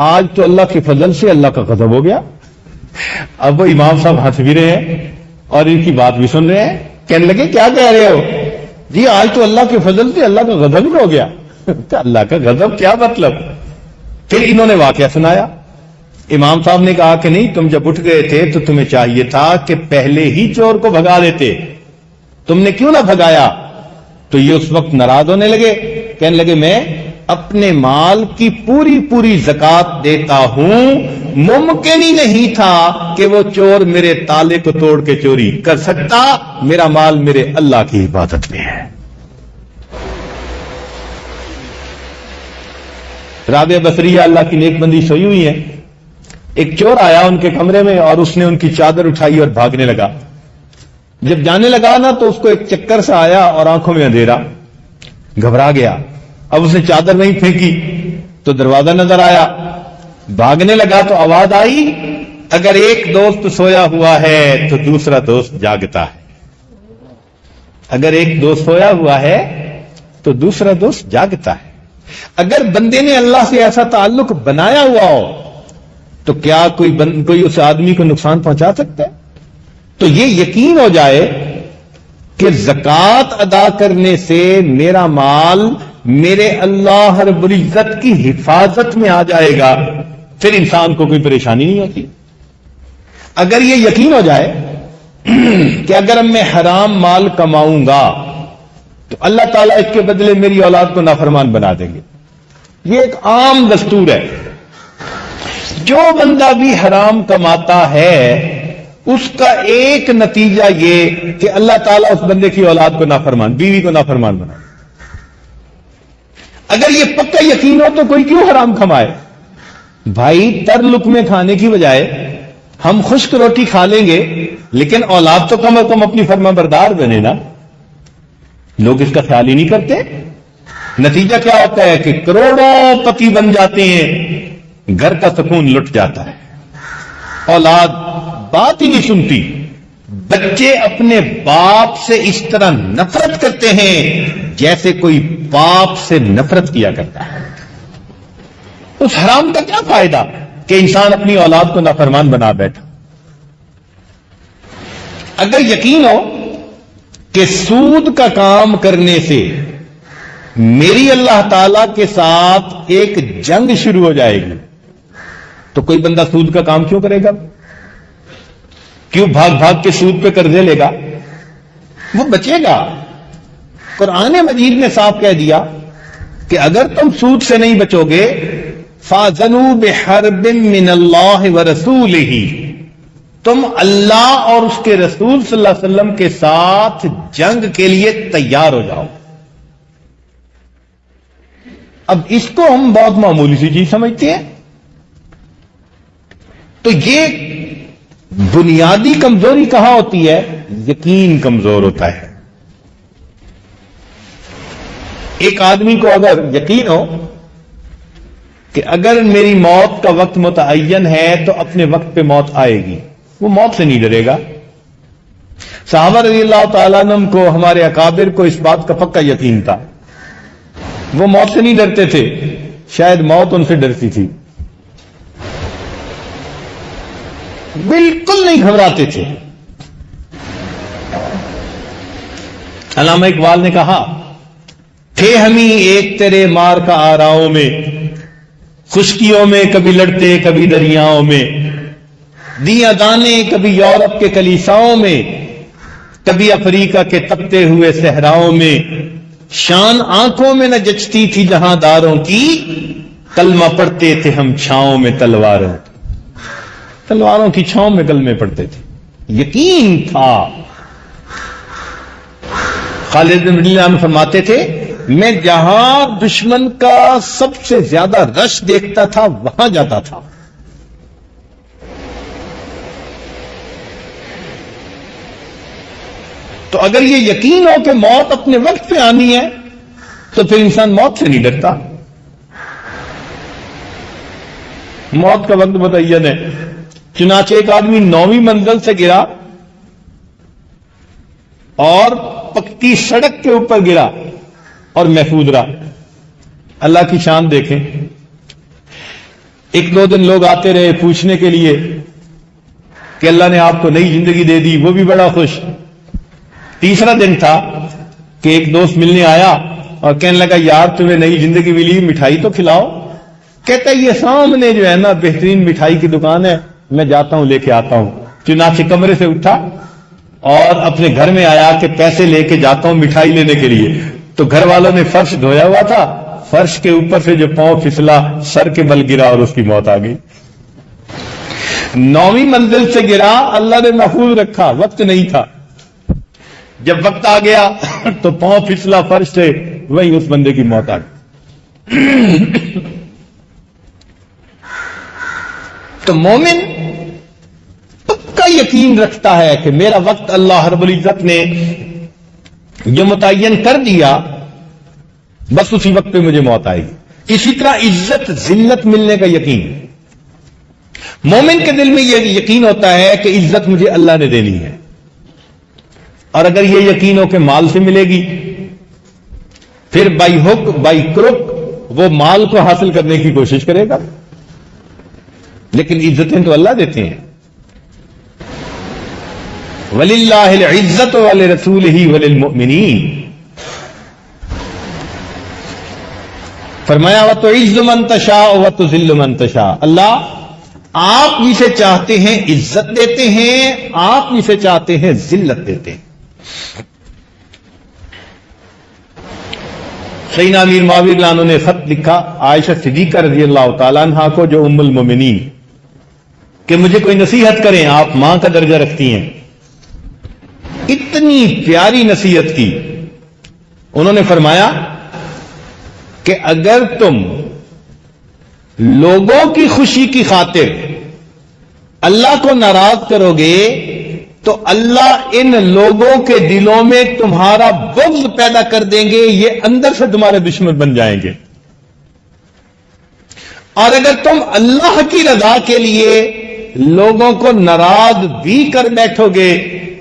آج تو اللہ کے فضل سے اللہ کا غضب ہو گیا, اب وہ امام صاحب ہنس بھی رہے ہیں اور ان کی بات بھی سن رہے ہیں. کہنے لگے کیا کہہ رہے ہو؟ جی آج تو اللہ کے فضل سے اللہ کا غضب ہی ہو گیا. اللہ کا غضب کیا مطلب؟ پھر انہوں نے واقعہ سنایا. امام صاحب نے کہا کہ نہیں، تم جب اٹھ گئے تھے تو تمہیں چاہیے تھا کہ پہلے ہی چور کو بھگا دیتے، تم نے کیوں نہ بھگایا؟ تو یہ اس وقت ناراض ہونے لگے، کہنے لگے میں اپنے مال کی پوری پوری زکات دیتا ہوں، ممکن ہی نہیں تھا کہ وہ چور میرے تالے کو توڑ کے چوری کر سکتا، میرا مال میرے اللہ کی عبادت میں ہے. رابعہ بصریہ اللہ کی نیک بندی سوئی ہوئی ہے. ایک چور آیا ان کے کمرے میں اور اس نے ان کی چادر اٹھائی اور بھاگنے لگا. جب جانے لگا نا تو اس کو ایک چکر سا آیا اور آنکھوں میں اندھیرا، گھبرا گیا. اب اس نے چادر نہیں پھینکی تو دروازہ نظر آیا، بھاگنے لگا تو آواز آئی، اگر ایک دوست سویا ہوا ہے تو دوسرا دوست جاگتا ہے. اگر ایک دوست سویا ہوا ہے تو دوسرا دوست جاگتا ہے. اگر بندے نے اللہ سے ایسا تعلق بنایا ہوا ہو تو کیا کوئی اس آدمی کو نقصان پہنچا سکتا ہے؟ تو یہ یقین ہو جائے کہ زکوٰۃ ادا کرنے سے میرا مال میرے اللہ رب العزت کی حفاظت میں آ جائے گا، پھر انسان کو کوئی پریشانی نہیں ہوتی. اگر یہ یقین ہو جائے کہ اگر میں حرام مال کماؤں گا تو اللہ تعالیٰ اس کے بدلے میری اولاد کو نافرمان بنا دیں گے. یہ ایک عام دستور ہے. جو بندہ بھی حرام کماتا ہے اس کا ایک نتیجہ یہ کہ اللہ تعالیٰ اس بندے کی اولاد کو نافرمان، بیوی کو نافرمان بنا. اگر یہ پکا یقین ہو تو کوئی کیوں حرام کمائے؟ بھائی تر لقمے کھانے کی بجائے ہم خشک روٹی کھا لیں گے لیکن اولاد تو کم از کم اپنی فرما بردار بنے نا. لوگ اس کا خیال ہی نہیں کرتے. نتیجہ کیا ہوتا ہے کہ کروڑوں پتی بن جاتے ہیں، گھر کا سکون لٹ جاتا ہے، اولاد بات ہی نہیں سنتی. بچے اپنے باپ سے اس طرح نفرت کرتے ہیں جیسے کوئی باپ سے نفرت کیا کرتا ہے. اس حرام کا کیا فائدہ کہ انسان اپنی اولاد کو نافرمان بنا بیٹھا؟ اگر یقین ہو کہ سود کا کام کرنے سے میری اللہ تعالی کے ساتھ ایک جنگ شروع ہو جائے گی تو کوئی بندہ سود کا کام کیوں کرے گا؟ کیوں بھاگ بھاگ کے سود پہ قرضے لے گا؟ وہ بچے گا. قرآن مجید نے صاف کہہ دیا کہ اگر تم سود سے نہیں بچو گے فَاذَنُوا بِحَرْبٍ مِّنَ اللَّهِ وَرَسُولِهِ، تم اللہ اور اس کے رسول صلی اللہ علیہ وسلم کے ساتھ جنگ کے لیے تیار ہو جاؤ. اب اس کو ہم بہت معمولی سی چیز سمجھتے ہیں. تو یہ بنیادی کمزوری کہاں ہوتی ہے؟ یقین کمزور ہوتا ہے. ایک آدمی کو اگر یقین ہو کہ اگر میری موت کا وقت متعین ہے تو اپنے وقت پہ موت آئے گی، وہ موت سے نہیں ڈرے گا. صحابہ رضی اللہ تعالیٰ عنہم کو، ہمارے اکابر کو اس بات کا پکا یقین تھا. وہ موت سے نہیں ڈرتے تھے، شاید موت ان سے ڈرتی تھی. بالکل نہیں گھبراتے تھے. علامہ اقبال نے کہا، تھے ہمیں ایک تیرے مار کا آراؤں میں، خشکیوں میں کبھی لڑتے کبھی دریاؤں میں، دیاں دانے کبھی یورپ کے کلیساؤں میں، کبھی افریقہ کے تپتے ہوئے صحراؤں میں، شان آنکھوں میں نہ جچتی تھی جہاں داروں کی، کلمہ پڑھتے تھے ہم چھاؤں میں تلواروں کی چھاؤں میں کلمے پڑھتے تھے. یقین تھا. خالد بن ولید عنہ فرماتے تھے، میں جہاں دشمن کا سب سے زیادہ رش دیکھتا تھا وہاں جاتا تھا. تو اگر یہ یقین ہو کہ موت اپنے وقت پہ آنی ہے تو پھر انسان موت سے نہیں ڈرتا. موت کا وقت متعین ہے. چنانچہ ایک آدمی 9ویں منزل سے گرا اور پکی سڑک کے اوپر گرا اور محفوظ رہا. اللہ کی شان دیکھیں. 1-2 دن لوگ آتے رہے پوچھنے کے لیے کہ اللہ نے آپ کو نئی زندگی دے دی، وہ بھی بڑا خوش۔ تیسرا دن تھا کہ ایک دوست ملنے آیا اور کہنے لگا یار تمہیں نئی زندگی ملی، مٹھائی تو کھلاؤ۔ کہتا ہے یہ سامنے جو ہے نا بہترین مٹھائی کی دکان ہے، میں جاتا ہوں لے کے آتا ہوں۔ چنانچہ کمرے سے اٹھا اور اپنے گھر میں آیا کہ پیسے لے کے جاتا ہوں مٹھائی لینے کے لیے۔ تو گھر والوں نے فرش دھویا ہوا تھا، فرش کے اوپر سے جو پاؤں پھسلا، سر کے بل گرا اور اس کی موت آ گئی۔ 9ویں منزل سے گرا، اللہ نے محفوظ رکھا، وقت نہیں تھا۔ جب وقت آ گیا تو پاؤں پھسلا فرش سے، وہی اس بندے کی موت آ گئی۔ تو مومن پکا یقین رکھتا ہے کہ میرا وقت اللہ رب العزت نے جو متعین کر دیا، بس اسی وقت پہ مجھے موت آئے گی۔ اسی طرح عزت ذلت ملنے کا یقین، مومن کے دل میں یہ یقین ہوتا ہے کہ عزت مجھے اللہ نے دینی ہے، اور اگر یہ یقین ہو کہ مال سے ملے گی، پھر بائی ہک بائی کروک وہ مال کو حاصل کرنے کی کوشش کرے گا، لیکن عزتیں تو اللہ دیتے ہیں۔ وَلِلَّهِ الْعِزَّةُ وَلِرَسُولِهِ وَلِلْمُؤْمِنِينَ، فرمایا وَتُعِزُّ مَن تَشَاءُ وَتُذِلُّ مَن تَشَاءُ، اللہ آپ جسے چاہتے ہیں عزت دیتے ہیں، آپ جسے چاہتے ہیں ذلت دیتے ہیں۔ سیدنا امیر معاویہ رضی اللہ عنہ نے خط لکھا عائشہ صدیقہ رضی اللہ تعالیٰ عنہ کو، جو ام المومنین، کہ مجھے کوئی نصیحت کریں، آپ ماں کا درجہ رکھتی ہیں۔ اتنی پیاری نصیحت کی۔ انہوں نے فرمایا کہ اگر تم لوگوں کی خوشی کی خاطر اللہ کو ناراض کرو گے تو اللہ ان لوگوں کے دلوں میں تمہارا بغض پیدا کر دیں گے، یہ اندر سے تمہارے دشمن بن جائیں گے۔ اور اگر تم اللہ کی رضا کے لیے لوگوں کو ناراض بھی کر بیٹھو گے،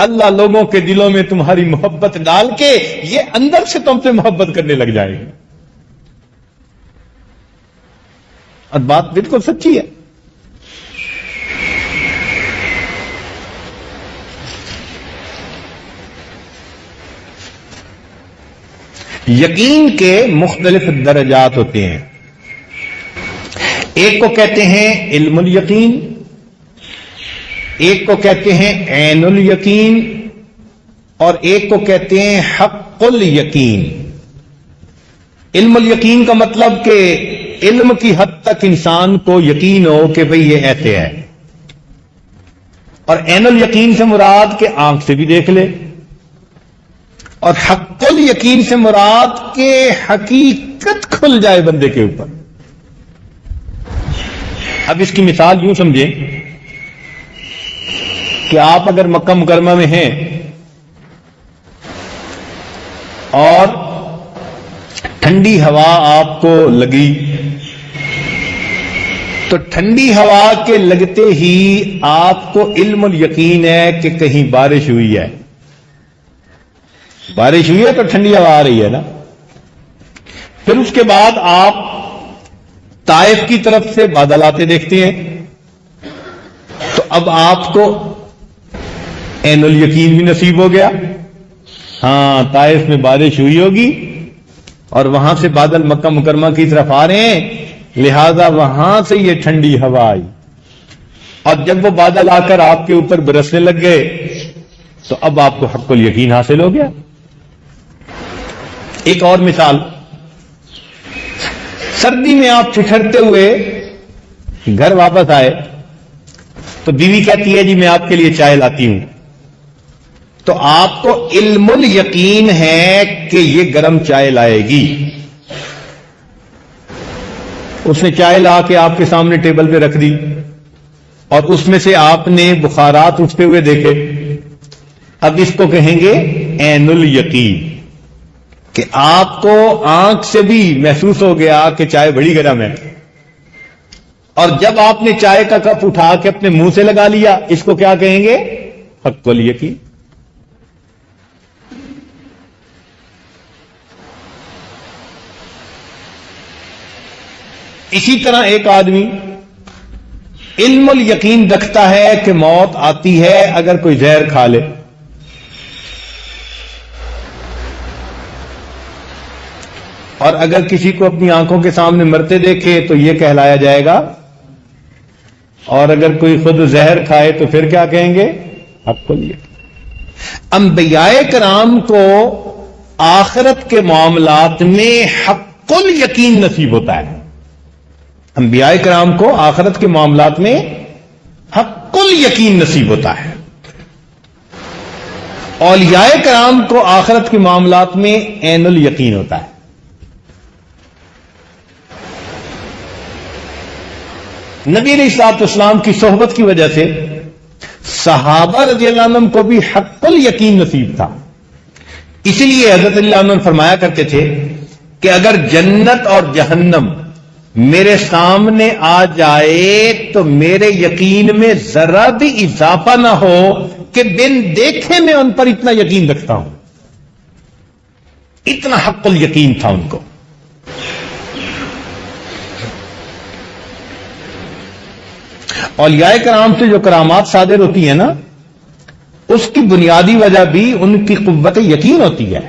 اللہ لوگوں کے دلوں میں تمہاری محبت ڈال کے یہ اندر سے تم سے محبت کرنے لگ جائے گے۔ اور بات بالکل سچی ہے۔ یقین کے مختلف درجات ہوتے ہیں، ایک کو کہتے ہیں علم الیقین، ایک کو کہتے ہیں عین الیقین، اور ایک کو کہتے ہیں حق الیقین۔ علم الیقین کا مطلب کہ علم کی حد تک انسان کو یقین ہو کہ بھئی یہ ایسے ہے، اور عین الیقین سے مراد کہ آنکھ سے بھی دیکھ لے، اور حق الیقین سے مراد کہ حقیقت کھل جائے بندے کے اوپر۔ اب اس کی مثال یوں سمجھیں کہ آپ اگر مکہ مکرمہ میں ہیں اور ٹھنڈی ہوا آپ کو لگی، تو ٹھنڈی ہوا کے لگتے ہی آپ کو علم الیقین ہے کہ کہیں بارش ہوئی ہے، بارش ہوئی ہے تو ٹھنڈی ہوا آ رہی ہے نا۔ پھر اس کے بعد آپ طائف کی طرف سے بادل آتے دیکھتے ہیں، تو اب آپ کو عین الیقین بھی نصیب ہو گیا، ہاں طائف میں بارش ہوئی ہوگی اور وہاں سے بادل مکہ مکرمہ کی طرف آ رہے ہیں، لہذا وہاں سے یہ ٹھنڈی ہوا آئی، اور جب وہ بادل آ کر آپ کے اوپر برسنے لگ گئے تو اب آپ کو حق الیقین حاصل ہو گیا۔ ایک اور مثال، سردی میں آپ ٹھٹھرتے ہوئے گھر واپس آئے تو بیوی کہتی ہے جی میں آپ کے لیے چائے لاتی ہوں، تو آپ کو علم الیقین ہے کہ یہ گرم چائے لائے گی۔ اس نے چائے لا کے آپ کے سامنے ٹیبل پہ رکھ دی، اور اس میں سے آپ نے بخارات اٹھتے ہوئے دیکھے، اب اس کو کہیں گے عین الیقین، کہ آپ کو آنکھ سے بھی محسوس ہو گیا کہ چائے بڑی گرم ہے، اور جب آپ نے چائے کا کپ اٹھا کے اپنے منہ سے لگا لیا، اس کو کیا کہیں گے؟ حق الیقین۔ اسی طرح ایک آدمی علم الیقین رکھتا ہے کہ موت آتی ہے اگر کوئی زہر کھا لے، اور اگر کسی کو اپنی آنکھوں کے سامنے مرتے دیکھے تو یہ کہلایا جائے گا، اور اگر کوئی خود زہر کھائے تو پھر کیا کہیں گے؟ حق الیقین۔ انبیاء کرام کو آخرت کے معاملات میں حق الیقین نصیب ہوتا ہے۔ انبیاء کرام کو آخرت کے معاملات میں حق الیقین نصیب ہوتا ہے، اولیاء کرام کو آخرت کے معاملات میں عین الیقین ہوتا ہے۔ نبی علیہ الصلوۃ والسلام کی صحبت کی وجہ سے صحابہ رضی اللہ عنہم کو بھی حق الیقین نصیب تھا، اسی لیے حضرت اللہ عنہ فرمایا کرتے تھے کہ اگر جنت اور جہنم میرے سامنے آ جائے تو میرے یقین میں ذرا بھی اضافہ نہ ہو کہ بن دیکھے میں ان پر اتنا یقین رکھتا ہوں۔ اتنا حق الیقین تھا ان کو۔ اولیاء کرام سے جو کرامات صادر ہوتی ہیں نا، اس کی بنیادی وجہ بھی ان کی قوت یقین ہوتی ہے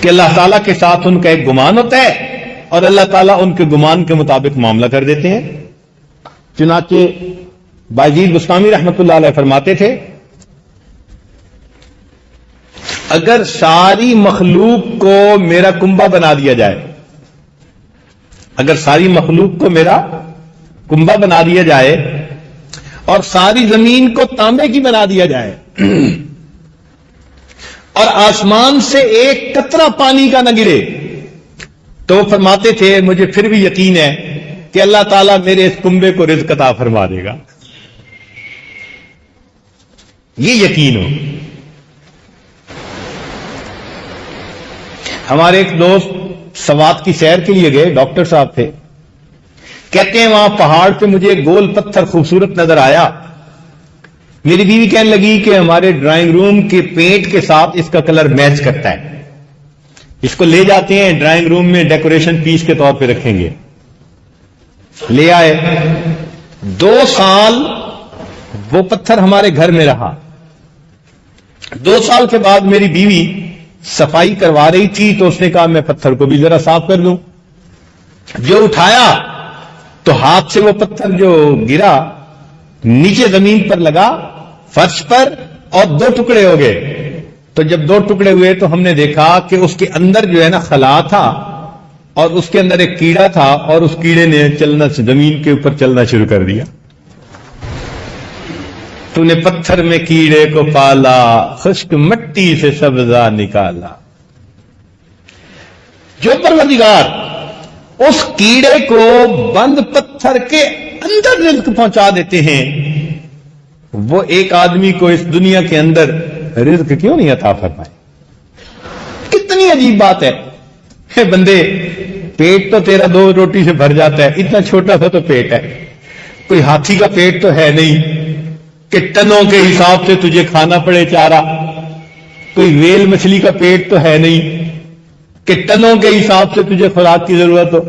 کہ اللہ تعالیٰ کے ساتھ ان کا ایک گمان ہوتا ہے اور اللہ تعالیٰ ان کے گمان کے مطابق معاملہ کر دیتے ہیں۔ چنانچہ بایزید بسطامی رحمۃ اللہ علیہ فرماتے تھے، اگر ساری مخلوق کو میرا کنبہ بنا دیا جائے، اگر ساری مخلوق کو میرا کنبہ بنا دیا جائے اور ساری زمین کو تانبے کی بنا دیا جائے اور آسمان سے ایک قطرہ پانی کا نہ گرے، تو وہ فرماتے تھے مجھے پھر بھی یقین ہے کہ اللہ تعالیٰ میرے اس کنبے کو رزق عطا فرما دے گا۔ یہ یقین ہو۔ ہمارے ایک دوست سوات کی سیر کے لیے گئے، ڈاکٹر صاحب تھے، کہتے ہیں وہاں پہاڑ پہ مجھے گول پتھر خوبصورت نظر آیا، میری بیوی کہنے لگی کہ ہمارے ڈرائنگ روم کے پینٹ کے ساتھ اس کا کلر میچ کرتا ہے، اس کو لے جاتے ہیں ڈرائنگ روم میں ڈیکوریشن پیس کے طور پہ رکھیں گے۔ لے آئے، 2 سال وہ پتھر ہمارے گھر میں رہا۔ 2 سال کے بعد میری بیوی صفائی کروا رہی تھی تو اس نے کہا میں پتھر کو بھی ذرا صاف کر دوں۔ جو اٹھایا تو ہاتھ سے وہ پتھر جو گرا نیچے زمین پر لگا، فرش پر، اور 2 ٹکڑے ہو گئے۔ تو جب 2 ٹکڑے ہوئے تو ہم نے دیکھا کہ اس کے اندر جو ہے نا خلا تھا، اور اس کے اندر ایک کیڑا تھا، اور اس کیڑے نے زمین کے اوپر چلنا شروع کر دیا۔ تو نے پتھر میں کیڑے کو پالا، خشک مٹی سے سبزہ نکالا۔ جو پروردگار اس کیڑے کو بند پتھر کے اندر رزق پہنچا دیتے ہیں، وہ ایک آدمی کو اس دنیا کے اندر رزق کیوں نہیں عطا فرمائے؟ کتنی عجیب بات ہے۔ اے بندے، پیٹ تو تیرا 2 روٹی سے بھر جاتا ہے، اتنا چھوٹا سا تو پیٹ ہے، کوئی ہاتھی کا پیٹ تو ہے نہیں کہ ٹنوں کے حساب سے تجھے کھانا پڑے چارہ، کوئی ویل مچھلی کا پیٹ تو ہے نہیں کہ ٹنوں کے حساب سے تجھے خوراک کی ضرورت ہو،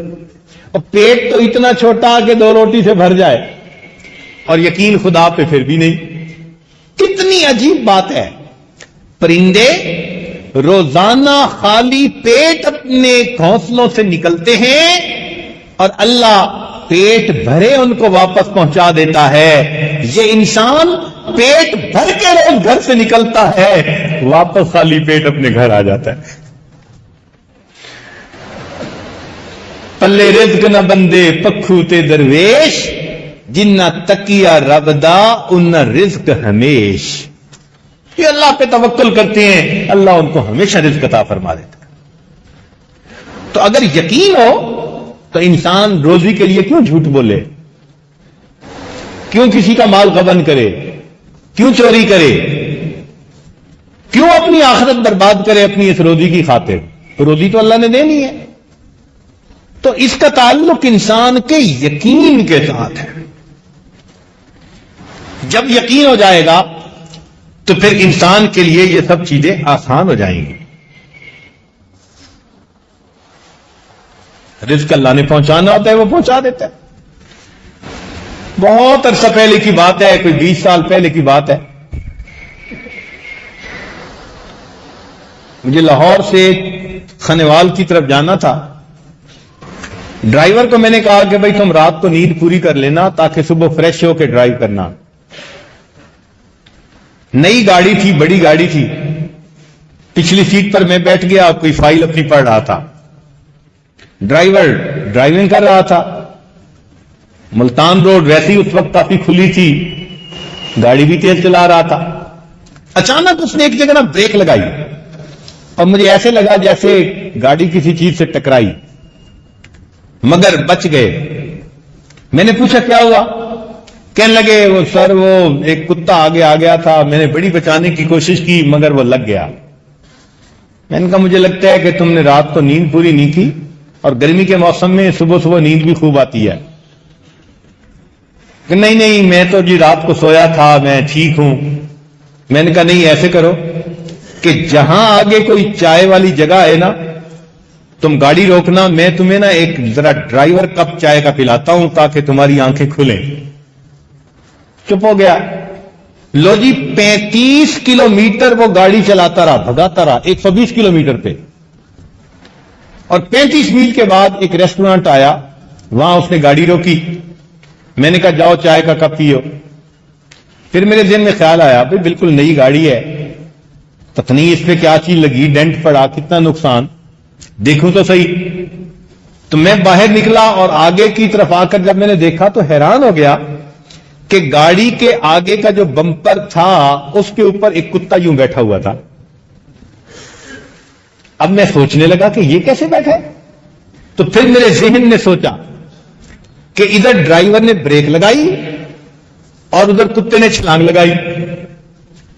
اور پیٹ تو اتنا چھوٹا کہ 2 روٹی سے بھر جائے، اور یقین خدا پہ پھر بھی نہیں۔ کتنی عجیب بات ہے۔ پرندے روزانہ خالی پیٹ اپنے گھونسلوں سے نکلتے ہیں اور اللہ پیٹ بھرے ان کو واپس پہنچا دیتا ہے۔ یہ انسان پیٹ بھر کے روز گھر سے نکلتا ہے، واپس خالی پیٹ اپنے گھر آ جاتا ہے۔ پلے رزق نہ بندے پکھو تے درویش، جنہ تکیا رب دا انہ رزق ہمیش۔ یہ اللہ پہ توکل کرتے ہیں، اللہ ان کو ہمیشہ رزق عطا فرما دیتا ہے۔ تو اگر یقین ہو تو انسان روزی کے لیے کیوں جھوٹ بولے، کیوں کسی کا مال غبن کرے، کیوں چوری کرے، کیوں اپنی آخرت برباد کرے اپنی اس روزی کی خاطر؟ روزی تو اللہ نے دینی ہے۔ تو اس کا تعلق انسان کے یقین کے ساتھ ہے۔ جب یقین ہو جائے گا تو پھر انسان کے لیے یہ سب چیزیں آسان ہو جائیں گی۔ رزق اللہ نے پہنچانا ہوتا ہے، وہ پہنچا دیتا ہے۔ بہت عرصہ پہلے کی بات ہے، کوئی 20 سال پہلے کی بات ہے. مجھے لاہور سے خنیوال کی طرف جانا تھا. ڈرائیور کو میں نے کہا کہ بھائی تم رات کو نیند پوری کر لینا تاکہ صبح فریش ہو کے ڈرائیو کرنا. نئی گاڑی تھی، بڑی گاڑی تھی. پچھلی سیٹ پر میں بیٹھ گیا، کوئی فائل اپنی پڑھ رہا تھا. ڈرائیور ڈرائیونگ کر رہا تھا. ملتان روڈ ویسی اس وقت کافی کھلی تھی، گاڑی بھی تیز چلا رہا تھا. اچانک اس نے ایک جگہ بریک لگائی اور مجھے ایسے لگا جیسے گاڑی کسی چیز سے ٹکرائی، مگر بچ گئے. میں نے پوچھا کیا ہوا؟ کہنے لگے وہ سر وہ ایک کتا آگے آ گیا تھا، میں نے بڑی بچانے کی کوشش کی مگر وہ لگ گیا. میں نے کہا مجھے لگتا ہے کہ تم نے رات کو نیند پوری نہیں کی، اور گرمی کے موسم میں صبح صبح نیند بھی خوب آتی ہے. کہ نہیں میں تو جی رات کو سویا تھا، میں ٹھیک ہوں. میں نے کہا نہیں، ایسے کرو کہ جہاں آگے کوئی چائے والی جگہ ہے نا، تم گاڑی روکنا، میں تمہیں نا ایک ذرا ڈرائیور کپ چائے کا پلاتا ہوں تاکہ تمہاری آنکھیں کھلیں. چپ ہو گیا. لو جی 35 کلومیٹر وہ گاڑی چلاتا رہا، بھگاتا رہا 120 کلومیٹر پہ. اور 35 میل کے بعد ایک ریسٹورانٹ آیا، وہاں اس نے گاڑی روکی. میں نے کہا جاؤ چائے کا کپ پیو. پھر میرے ذہن میں خیال آیا بھائی بالکل نئی گاڑی ہے، پتہ نہیں اس پہ کیا چیز لگی، ڈینٹ پڑا، کتنا نقصان، دیکھوں تو صحیح. تو میں باہر نکلا اور آگے کی طرف آ کر جب میں نے دیکھا تو حیران ہو گیا کہ گاڑی کے آگے کا جو بمپر تھا اس کے اوپر ایک کتا یوں بیٹھا ہوا تھا. اب میں سوچنے لگا کہ یہ کیسے بیٹھا ہے. تو پھر میرے ذہن نے سوچا کہ ادھر ڈرائیور نے بریک لگائی اور ادھر کتے نے چھلانگ لگائی،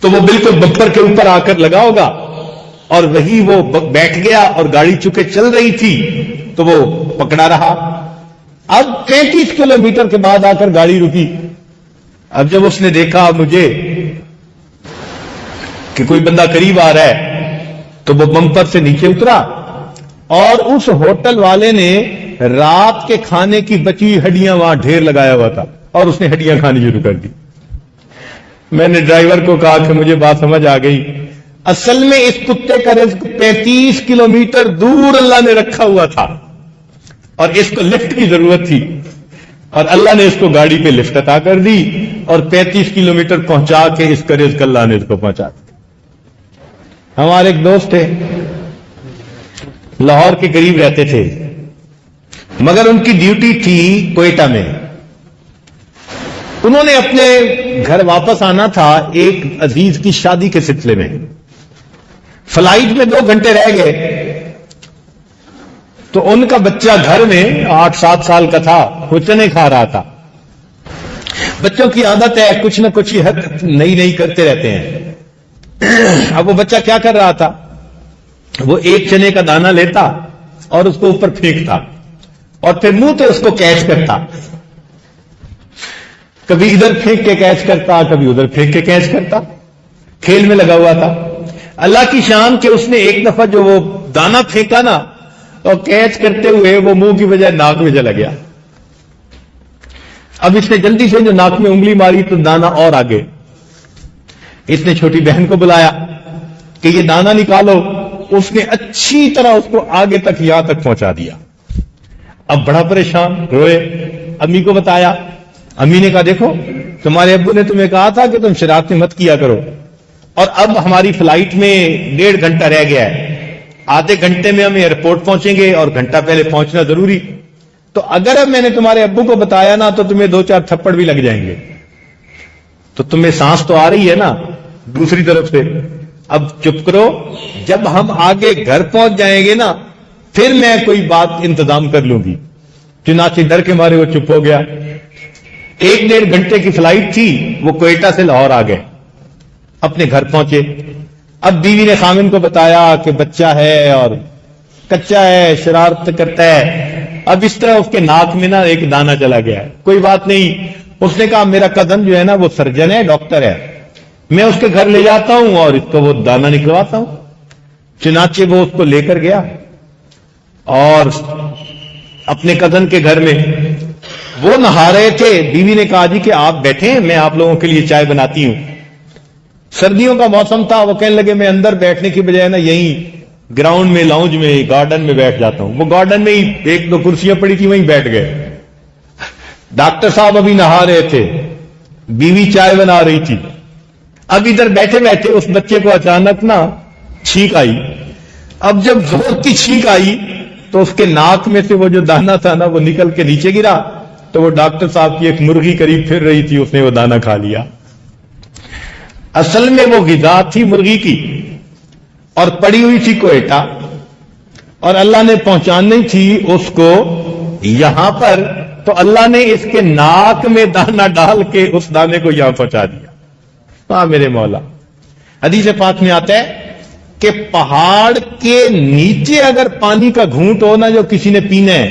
تو وہ بالکل بمپر کے اوپر آ کر لگا ہوگا اور وہی وہ بیٹھ گیا، اور گاڑی چونکہ چل رہی تھی تو وہ پکڑا رہا. اب 35 کلومیٹر کے بعد آ کر گاڑی رکی. اب جب اس نے دیکھا مجھے کہ کوئی بندہ قریب آ رہا ہے تو وہ بمپر سے نیچے اترا، اور اس ہوٹل والے نے رات کے کھانے کی بچی ہوئی ہڈیاں وہاں ڈھیر لگایا ہوا تھا اور اس نے ہڈیاں کھانی شروع کر دی. میں نے ڈرائیور کو کہا کہ مجھے بات سمجھ آ گئی، اصل میں اس کتے کا رزق 35 کلومیٹر دور اللہ نے رکھا ہوا تھا اور اس کو لفٹ کی ضرورت تھی، اور اللہ نے اس کو گاڑی پہ لفٹ عطا کر دی اور 35 کلومیٹر پہنچا کے اس کا رزق اللہ نے اس کو پہنچا دیا. ہمارے ایک دوست تھے، لاہور کے قریب رہتے تھے، مگر ان کی ڈیوٹی تھی کوئٹہ میں. انہوں نے اپنے گھر واپس آنا تھا ایک عزیز کی شادی کے سلسلے میں. فلائٹ میں 2 گھنٹے رہ گئے تو ان کا بچہ گھر میں 8-7 سال کا تھا، وہ چنے کھا رہا تھا. بچوں کی عادت ہے کچھ نہ کچھ حرکت نئی کرتے رہتے ہیں. اب وہ بچہ کیا کر رہا تھا، وہ ایک چنے کا دانہ لیتا اور اس کو اوپر پھینکتا اور پھر منہ سے اس کو کیچ کرتا. کبھی ادھر پھینک کے کیچ کرتا، کبھی ادھر پھینک کے کیچ کرتا. کھیل میں لگا ہوا تھا. اللہ کی شان کہ اس نے ایک دفعہ جو وہ دانہ پھینکا نا، اور کیچ کرتے ہوئے وہ منہ کی بجائے ناک میں چلا گیا. اب اس نے جلدی سے جو ناک میں انگلی ماری تو دانہ اور آگے. اس نے چھوٹی بہن کو بلایا کہ یہ دانہ نکالو. اس نے اچھی طرح اس کو آگے تک یہاں تک پہنچا دیا. اب بڑا پریشان، روئے. امی کو بتایا. امی نے کہا دیکھو تمہارے ابو نے تمہیں کہا تھا کہ تم شرارتیں مت کیا کرو، اور اب ہماری فلائٹ میں 1.5 گھنٹہ رہ گیا ہے، آدھے گھنٹے میں ہم ایئرپورٹ پہنچیں گے اور گھنٹہ پہلے پہنچنا ضروری. تو اگر اب میں نے تمہارے ابو کو بتایا نا تو تمہیں 2-4 تھپڑ بھی لگ جائیں گے. تو تمہیں سانس تو آ رہی ہے نا دوسری طرف سے. اب چپ کرو، جب ہم آگے گھر پہنچ جائیں گے نا پھر میں کوئی بات انتظام کر لوں گی. چنانچہ ڈر کے مارے وہ چپ ہو گیا. 1-1.5 گھنٹے کی فلائٹ تھی. وہ کوئٹہ سے لاہور آ گئے، اپنے گھر پہنچے. اب بیوی نے خامن کو بتایا کہ بچہ ہے اور کچا ہے، شرارت کرتا ہے. اب اس طرح اس کے ناک میں نا ایک دانہ چلا گیا ہے. کوئی بات نہیں. اس نے کہا میرا کزن جو ہے نا وہ سرجن ہے، ڈاکٹر ہے، میں اس کے گھر لے جاتا ہوں اور اس کو وہ دانہ نکلواتا ہوں. چنانچہ وہ اس کو لے کر گیا اور اپنے کزن کے گھر میں وہ نہا رہے تھے، بیوی نے کہا جی کہ آپ بیٹھیں، میں آپ لوگوں کے لیے چائے بناتی ہوں۔ سردیوں کا موسم تھا، وہ کہنے لگے میں اندر بیٹھنے کی بجائے نا یہیں گراؤنڈ میں، لاؤنج میں، گارڈن میں بیٹھ جاتا ہوں۔ وہ گارڈن میں ہی ایک دو کرسیاں پڑی تھی، وہیں بیٹھ گئے۔ ڈاکٹر صاحب ابھی نہا رہے تھے، بیوی چائے بنا رہی تھی۔ اب ادھر بیٹھے بیٹھے اس بچے کو اچانک نا چھینک آئی۔ اب جب زور کی چھینک آئی تو اس کے ناک میں سے وہ جو دانا تھا نا وہ نکل کے نیچے گرا، تو وہ ڈاکٹر صاحب کی ایک مرغی قریب پھر رہی تھی، اس نے وہ دانا کھا لیا۔ اصل میں وہ غذا تھی مرغی کی، اور پڑی ہوئی تھی کوئٹہ، اور اللہ نے پہنچانی تھی اس کو یہاں پر، تو اللہ نے اس کے ناک میں دانا ڈال کے اس دانے کو یہاں پہنچا دیا۔ ہاں میرے مولا، حدیث پاک میں آتا ہے کہ پہاڑ کے نیچے اگر پانی کا گھونٹ ہونا جو کسی نے پینا ہے،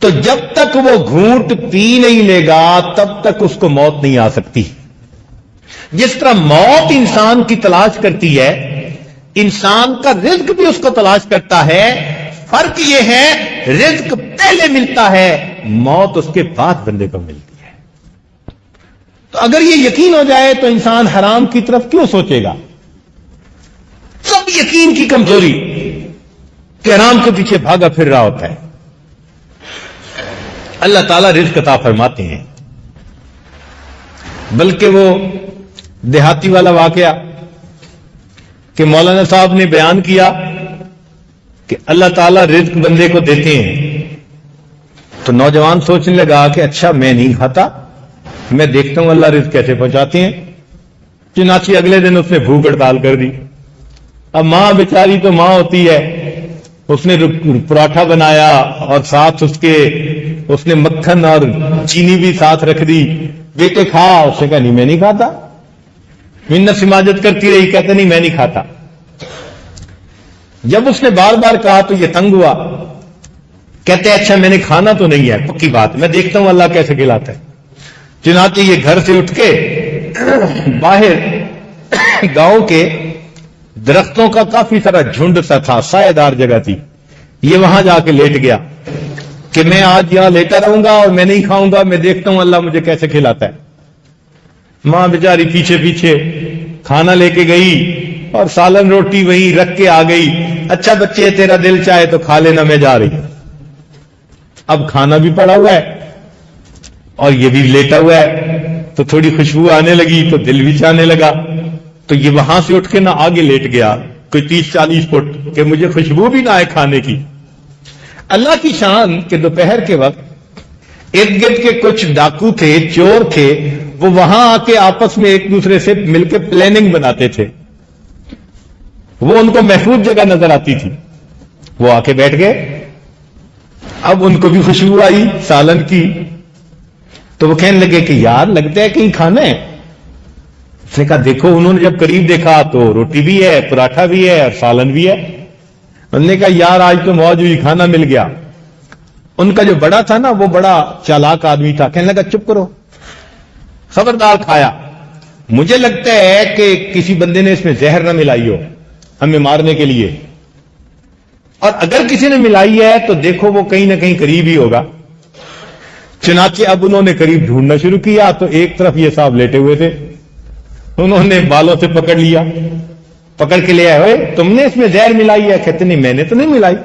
تو جب تک وہ گھونٹ پی نہیں لے گا تب تک اس کو موت نہیں آ سکتی۔ جس طرح موت انسان کی تلاش کرتی ہے، انسان کا رزق بھی اس کو تلاش کرتا ہے، فرق یہ ہے رزق پہلے ملتا ہے، موت اس کے بعد بندے کو ملتی ہے۔ تو اگر یہ یقین ہو جائے تو انسان حرام کی طرف کیوں سوچے گا؟ سب یقین کی کمزوری کہ حرام کے پیچھے بھاگا پھر رہا ہوتا ہے۔ اللہ تعالیٰ رزق عطا فرماتے ہیں، بلکہ وہ دیہاتی والا واقعہ کہ مولانا صاحب نے بیان کیا کہ اللہ تعالیٰ رزق بندے کو دیتے ہیں، تو نوجوان سوچنے لگا کہ اچھا میں نہیں کھاتا، میں دیکھتا ہوں اللہ رزق کیسے پہنچاتے ہیں۔ چنانچہ اگلے دن اس نے بھوک ہڑتال کر دی۔ اب ماں بیچاری تو ماں ہوتی ہے، اس نے پراٹھا بنایا اور ساتھ اس نے مکھن اور چینی بھی ساتھ رکھ دی۔ بیٹے کھا، اس نے کہا نہیں میں نہیں کھاتا، منت سماجت کرتی رہی، کہتے نہیں میں نہیں کھاتا۔ جب اس نے بار بار کہا تو یہ تنگ ہوا، کہتے اچھا میں نے کھانا تو نہیں ہے، پکی بات میں دیکھتا ہوں اللہ کیسے کھلاتا ہے۔ چنانچہ یہ گھر سے اٹھ کے باہر گاؤں کے درختوں کا کافی سارا جھنڈ سا تھا، سایہ دار جگہ تھی، یہ وہاں جا کے لیٹ گیا کہ میں آج یہاں لیٹا رہوں گا اور میں نہیں کھاؤں گا، میں دیکھتا ہوں اللہ مجھے کیسے کھلاتا ہے۔ ماں بیچاری پیچھے پیچھے کھانا لے کے گئی اور سالن روٹی وہیں رکھ کے آ گئی۔ اچھا بچے تیرا دل چاہے تو کھا لینا، میں جا رہی۔ اب کھانا بھی پڑا ہوا ہے اور یہ بھی لیٹا ہوا ہے، تو تھوڑی خوشبو آنے لگی تو دل بھی چاہنے لگا، تو یہ وہاں سے اٹھ کے نہ آگے لیٹ گیا کوئی 30-40 فٹ کہ مجھے خوشبو بھی نہ آئے کھانے کی۔ اللہ کی شان کہ دوپہر کے وقت ارد گرد کے کچھ ڈاکو تھے، چور تھے، وہ وہاں آ کے آپس میں ایک دوسرے سے مل کے پلاننگ بناتے تھے، وہ ان کو محفوظ جگہ نظر آتی تھی، وہ آ کے بیٹھ گئے۔ اب ان کو بھی خوشبو آئی سالن کی، تو وہ کہنے لگے کہ یار لگتا ہے کہیں کھانا ہے۔ اس نے کہا دیکھو، انہوں نے جب قریب دیکھا تو روٹی بھی ہے، پراٹھا بھی ہے اور سالن بھی ہے۔ انہوں نے کہا یار آج تو موج ہوئی، کھانا مل گیا۔ ان کا جو بڑا تھا نا وہ بڑا چالاک آدمی تھا، کہنے لگا چپ کرو، خبردار کھایا، مجھے لگتا ہے کہ کسی بندے نے اس میں زہر نہ ملائی ہو ہمیں مارنے کے لیے، اور اگر کسی نے ملائی ہے تو دیکھو وہ کہیں نہ کہیں قریب ہی ہوگا۔ چنانچہ اب انہوں نے قریب ڈھونڈنا شروع کیا تو ایک طرف یہ صاحب لیٹے ہوئے تھے، انہوں نے بالوں سے پکڑ لیا، پکڑ کے لے آئے، ہوئے تم نے اس میں زہر ملائی ہے؟ کہتے نہیں میں نے تو نہیں ملائی۔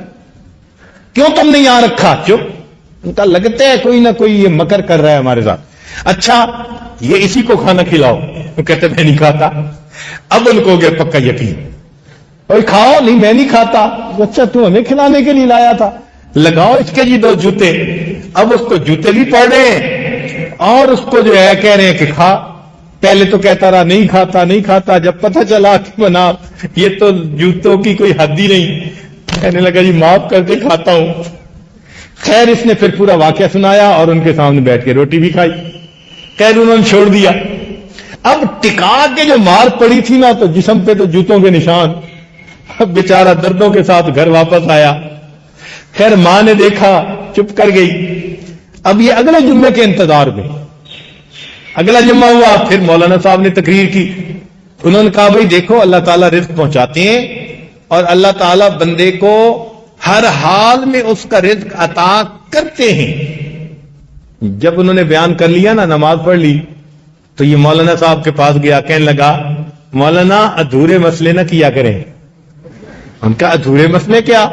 کیوں تم نے یہاں رکھا؟ چپ، ان کا لگتا ہے کوئی نہ کوئی یہ مکر کر رہا ہے ہمارے ساتھ، اچھا یہ اسی کو کھانا کھلاؤ۔ وہ کہتے میں نہیں کھاتا۔ اب ان کو ہو گیا پکا یقین، اور کھاؤ، نہیں میں نہیں کھاتا۔ اچھا تو ہمیں کھلانے کے لیے لایا تھا، لگاؤ اس کے جی 2 جوتے۔ اب اس کو جوتے بھی پڑ رہے ہیں اور اس کو جو ہے کہہ رہے ہیں کہ کھا۔ پہلے تو کہتا رہا نہیں کھاتا نہیں کھاتا، جب پتہ چلا کہ بنا یہ تو جوتوں کی کوئی حد ہی نہیں، کہنے لگا جی معاف کر دے کھاتا ہوں۔ خیر اس نے پھر پورا واقعہ سنایا اور ان کے سامنے بیٹھ کے روٹی بھی کھائی، خیر انہوں نے چھوڑ دیا۔ اب ٹکا کے جو مار پڑی تھی نا تو جسم پہ تو جوتوں کے نشان، اب بیچارہ دردوں کے ساتھ گھر واپس آیا۔ خیر ماں نے دیکھا، چپ کر گئی۔ اب یہ اگلے جمعے کے انتظار میں، اگلا جمعہ ہوا، پھر مولانا صاحب نے تقریر کی، انہوں نے کہا بھائی دیکھو اللہ تعالیٰ رزق پہنچاتے ہیں اور اللہ تعالیٰ بندے کو ہر حال میں اس کا رزق عطا کرتے ہیں، جب انہوں نے بیان کر لیا نا، نماز پڑھ لی، تو یہ مولانا صاحب کے پاس گیا، کہنے لگا مولانا ادھورے مسئلے نہ کیا کریں. ہم کہا ادھورے مسئلے کیا؟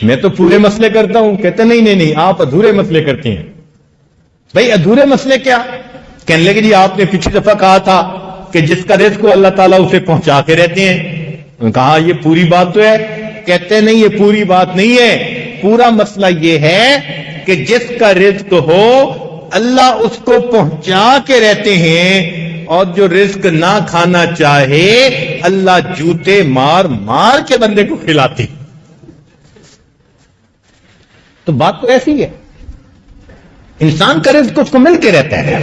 میں تو پورے مسئلے کرتا ہوں. کہتے نہیں آپ ادھورے مسئلے کرتے ہیں. بھائی ادھورے مسئلے کیا؟ کہنے لگے جی آپ نے پچھلی دفعہ کہا تھا کہ جس کا رزق کو اللہ تعالیٰ اسے پہنچا کے رہتے ہیں. کہا یہ پوری بات تو ہے. کہتے نہیں یہ پوری بات نہیں ہے. پورا مسئلہ یہ ہے کہ جس کا رزق ہو اللہ اس کو پہنچا کے رہتے ہیں، اور جو رزق نہ کھانا چاہے اللہ جوتے مار مار کے بندے کو کھلاتے. تو بات تو ایسی ہے، انسان کا رزق اس کو مل کے رہتا ہے.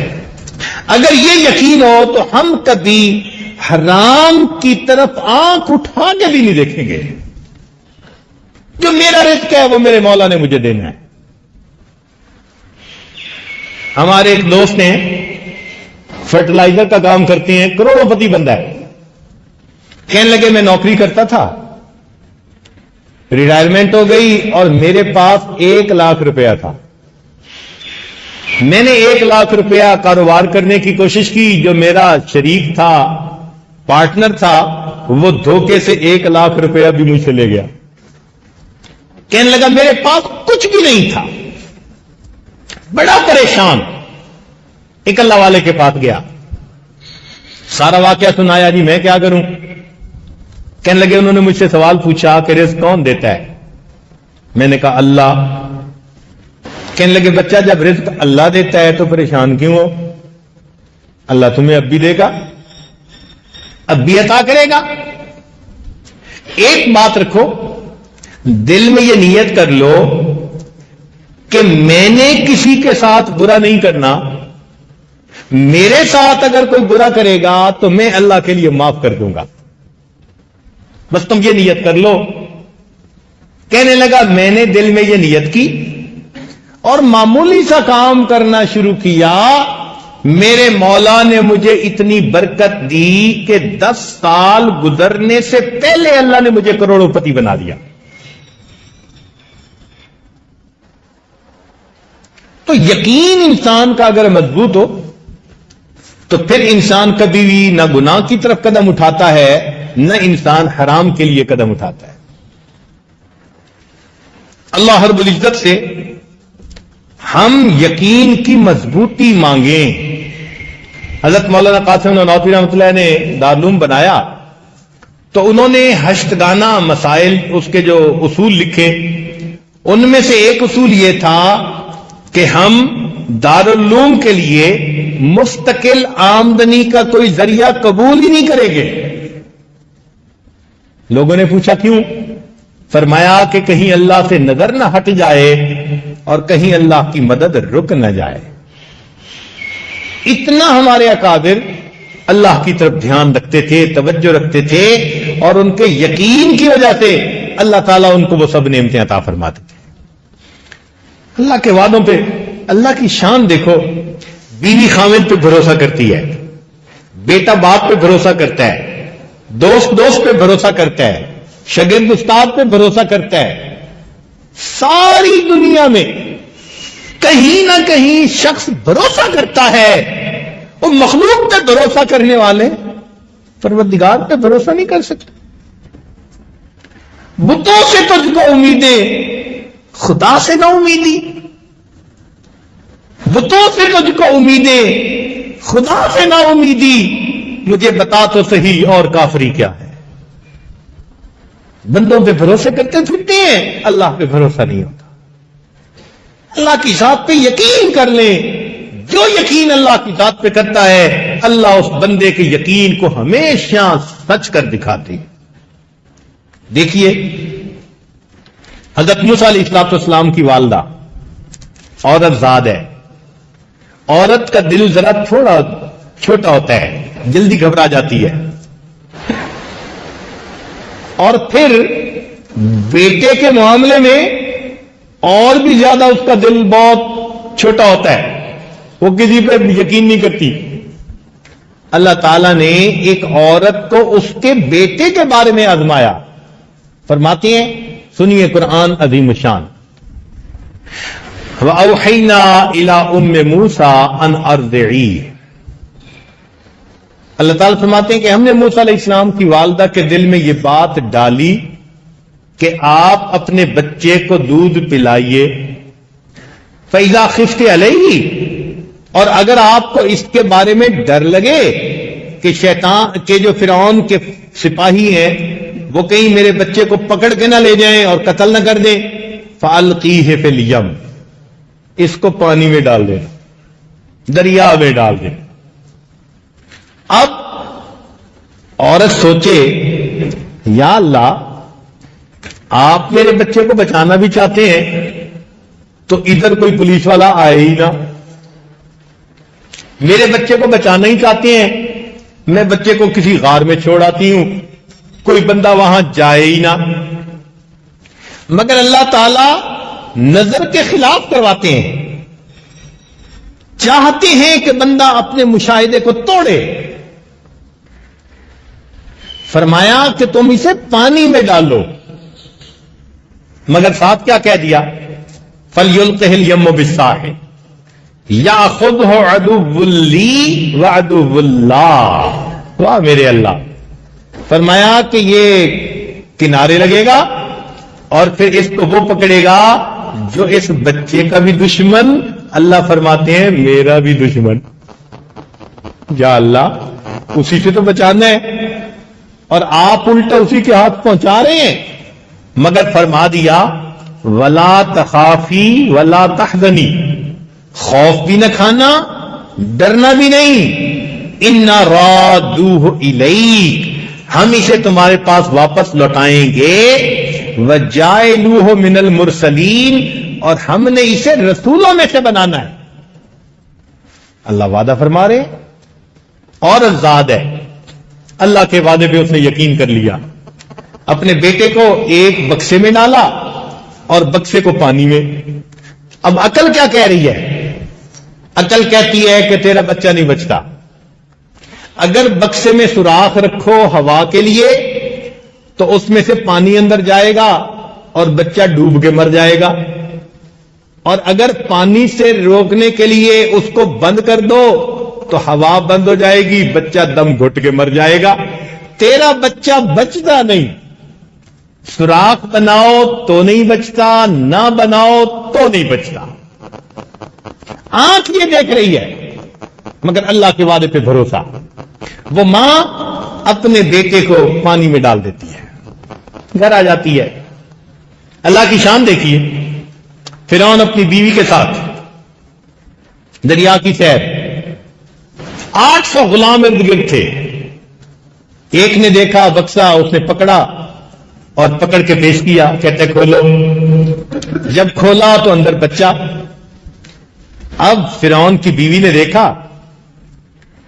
اگر یہ یقین ہو تو ہم کبھی حرام کی طرف آنکھ اٹھا کے بھی نہیں دیکھیں گے. جو میرا رزق ہے وہ میرے مولا نے مجھے دینا ہے. ہمارے ایک دوست ہیں فرٹیلائزر کا کام کرتے ہیں، کروڑوں پتی بندہ ہے. کہنے لگے میں نوکری کرتا تھا، ریٹائرمنٹ ہو گئی اور میرے پاس 1 لاکھ روپیہ تھا. میں نے 1 لاکھ روپیہ کاروبار کرنے کی کوشش کی. جو میرا شریک تھا، پارٹنر تھا، وہ دھوکے سے 1 لاکھ روپیہ بھی مجھ سے لے گیا. کہنے لگا میرے پاس کچھ بھی نہیں تھا، بڑا پریشان. ایک اللہ والے کے پاس گیا، سارا واقعہ سنایا. جی میں کیا کروں؟ کہنے لگے انہوں نے مجھ سے سوال پوچھا کہ رزق کون دیتا ہے؟ میں نے کہا اللہ. کہنے لگے بچہ جب رزق اللہ دیتا ہے تو پریشان کیوں ہو؟ اللہ تمہیں اب بھی دے گا، اب بھی عطا کرے گا. ایک بات رکھو، دل میں یہ نیت کر لو کہ میں نے کسی کے ساتھ برا نہیں کرنا. میرے ساتھ اگر کوئی برا کرے گا تو میں اللہ کے لیے معاف کر دوں گا. بس تم یہ نیت کر لو. کہنے لگا میں نے دل میں یہ نیت کی اور معمولی سا کام کرنا شروع کیا. میرے مولا نے مجھے اتنی برکت دی کہ 10 سال گزرنے سے پہلے اللہ نے مجھے کروڑوں پتی بنا دیا. تو یقین انسان کا اگر مضبوط ہو تو پھر انسان کبھی بھی نہ گناہ کی طرف قدم اٹھاتا ہے، نہ انسان حرام کے لیے قدم اٹھاتا ہے. اللہ رب العزت سے ہم یقین کی مضبوطی مانگیں. حضرت مولانا قاسم نانوتوی رحمۃ اللہ نے دارالعلوم بنایا تو انہوں نے ہشتگانہ مسائل، اس کے جو اصول لکھے، ان میں سے ایک اصول یہ تھا کہ ہم دارالعلوم کے لیے مستقل آمدنی کا کوئی ذریعہ قبول ہی نہیں کریں گے. لوگوں نے پوچھا کیوں؟ فرمایا کہ کہیں اللہ سے نظر نہ ہٹ جائے اور کہیں اللہ کی مدد رک نہ جائے. اتنا ہمارے اکابر اللہ کی طرف دھیان رکھتے تھے، توجہ رکھتے تھے، اور ان کے یقین کی وجہ سے اللہ تعالیٰ ان کو وہ سب نعمتیں عطا فرماتے تھے. اللہ کے وعدوں پہ اللہ کی شان دیکھو. بیوی خاوند پہ بھروسہ کرتی ہے، بیٹا باپ پہ بھروسہ کرتا ہے، دوست پہ بھروسہ کرتا ہے، شاگرد استاد پہ بھروسہ کرتا ہے. ساری دنیا میں کہیں نہ کہیں شخص بھروسہ کرتا ہے. وہ مخلوق پہ بھروسہ کرنے والے پروردگار پہ بھروسہ نہیں کر سکتے. بتوں سے تجھ کو امیدیں، خدا سے نہ امیدی. بتوں سے تجھ کو امیدیں، خدا سے نہ امیدی. مجھے بتا تو صحیح اور کافری کیا ہے. بندوں پہ بھروسے کرتے پھرتے ہیں، اللہ پہ بھروسہ نہیں ہوتا. اللہ کی ذات پہ یقین کر لیں. جو یقین اللہ کی ذات پہ کرتا ہے اللہ اس بندے کے یقین کو ہمیشہ سچ کر دکھاتے. دیکھیے حضرت موسیٰ علیہ السلام کی والدہ عورت زاد ہے. عورت کا دل ذرا تھوڑا چھوٹا ہوتا ہے، جلدی گھبرا جاتی ہے. اور پھر بیٹے کے معاملے میں اور بھی زیادہ اس کا دل بہت چھوٹا ہوتا ہے، وہ کسی پہ یقین نہیں کرتی. اللہ تعالیٰ نے ایک عورت کو اس کے بیٹے کے بارے میں آزمایا. فرماتی ہیں، سنیے قرآن عظیم الشان. وَأَوْحَيْنَا إِلَىٰ أُمِّ مُوسَىٰ أَنْ أَرْضِعِيهِ۔ اللہ تعالیٰ فرماتے ہیں کہ ہم نے موسیٰ علیہ السلام کی والدہ کے دل میں یہ بات ڈالی کہ آپ اپنے بچے کو دودھ پلائیے، فَإِذَا خِفْتِ عَلَيْهِ، اور اگر آپ کو اس کے بارے میں ڈر لگے کہ شیطان کے جو فرعون کے سپاہی ہیں وہ کہیں میرے بچے کو پکڑ کے نہ لے جائیں اور قتل نہ کر دیں، فَأَلْقِيهِ فِي الْيَمِّ، اس کو پانی میں ڈال دیں، دریا میں ڈال دیں۔ اب عورت سوچے یا اللہ آپ میرے بچے کو بچانا بھی چاہتے ہیں تو ادھر کوئی پولیس والا آئے ہی نہ، میرے بچے کو بچانا ہی چاہتے ہیں، میں بچے کو کسی غار میں چھوڑ آتی ہوں، کوئی بندہ وہاں جائے ہی نہ۔ مگر اللہ تعالی نظر کے خلاف کرواتے ہیں، چاہتے ہیں کہ بندہ اپنے مشاہدے کو توڑے۔ فرمایا کہ تم اسے پانی میں ڈالو، مگر ساتھ کیا کہہ دیا؟ فَلْيُلْقِهِ الْيَمُّ بِالسَّاحِلِ يَأْخُذْهُ عَدُوٌّ لِّي وَعَدُوٌّ اللَّهِ۔ واہ میرے اللہ، فرمایا کہ یہ کنارے لگے گا اور پھر اس کو وہ پکڑے گا جو اس بچے کا بھی دشمن، اللہ فرماتے ہیں میرا بھی دشمن۔ یا اللہ اسی سے تو بچانا ہے اور آپ الٹا اسی کے ہاتھ پہنچا رہے ہیں۔ مگر فرما دیا وَلَا تَخَافِي وَلَا تَحْزَنِي، خوف بھی نہ کھانا ڈرنا بھی نہیں، إِنَّا رَادُّوهُ إِلَيْكَ، ہم اسے تمہارے پاس واپس لوٹائیں گے، وَجَاعِلُوهُ مِنَ الْمُرْسَلِينَ، اور ہم نے اسے رسولوں میں سے بنانا ہے۔ اللہ وعدہ فرما رہے، اور آزاد ہے، اللہ کے وعدے پہ اس نے یقین کر لیا، اپنے بیٹے کو ایک بکسے میں ڈالا اور بکسے کو پانی میں۔ اب عقل کیا کہہ رہی ہے؟ عقل کہتی ہے کہ تیرا بچہ نہیں بچتا، اگر بکسے میں سوراخ رکھو ہوا کے لیے تو اس میں سے پانی اندر جائے گا اور بچہ ڈوب کے مر جائے گا، اور اگر پانی سے روکنے کے لیے اس کو بند کر دو تو ہوا بند ہو جائے گی، بچہ دم گھٹ کے مر جائے گا۔ تیرا بچہ بچتا نہیں، سوراخ بناؤ تو نہیں بچتا، نہ بناؤ تو نہیں بچتا۔ آنکھ یہ دیکھ رہی ہے مگر اللہ کے وعدے پہ بھروسہ۔ وہ ماں اپنے بیٹے کو پانی میں ڈال دیتی ہے، گھر آ جاتی ہے۔ اللہ کی شان دیکھیے، فرعون اپنی بیوی کے ساتھ دریا کی سیر، 800 غلام ارد گرد تھے، ایک نے دیکھا بکسا، اس نے پکڑا اور پکڑ کے پیش کیا، کہتے کھولو۔ جب کھولا تو اندر بچہ۔ اب فرعون کی بیوی نے دیکھا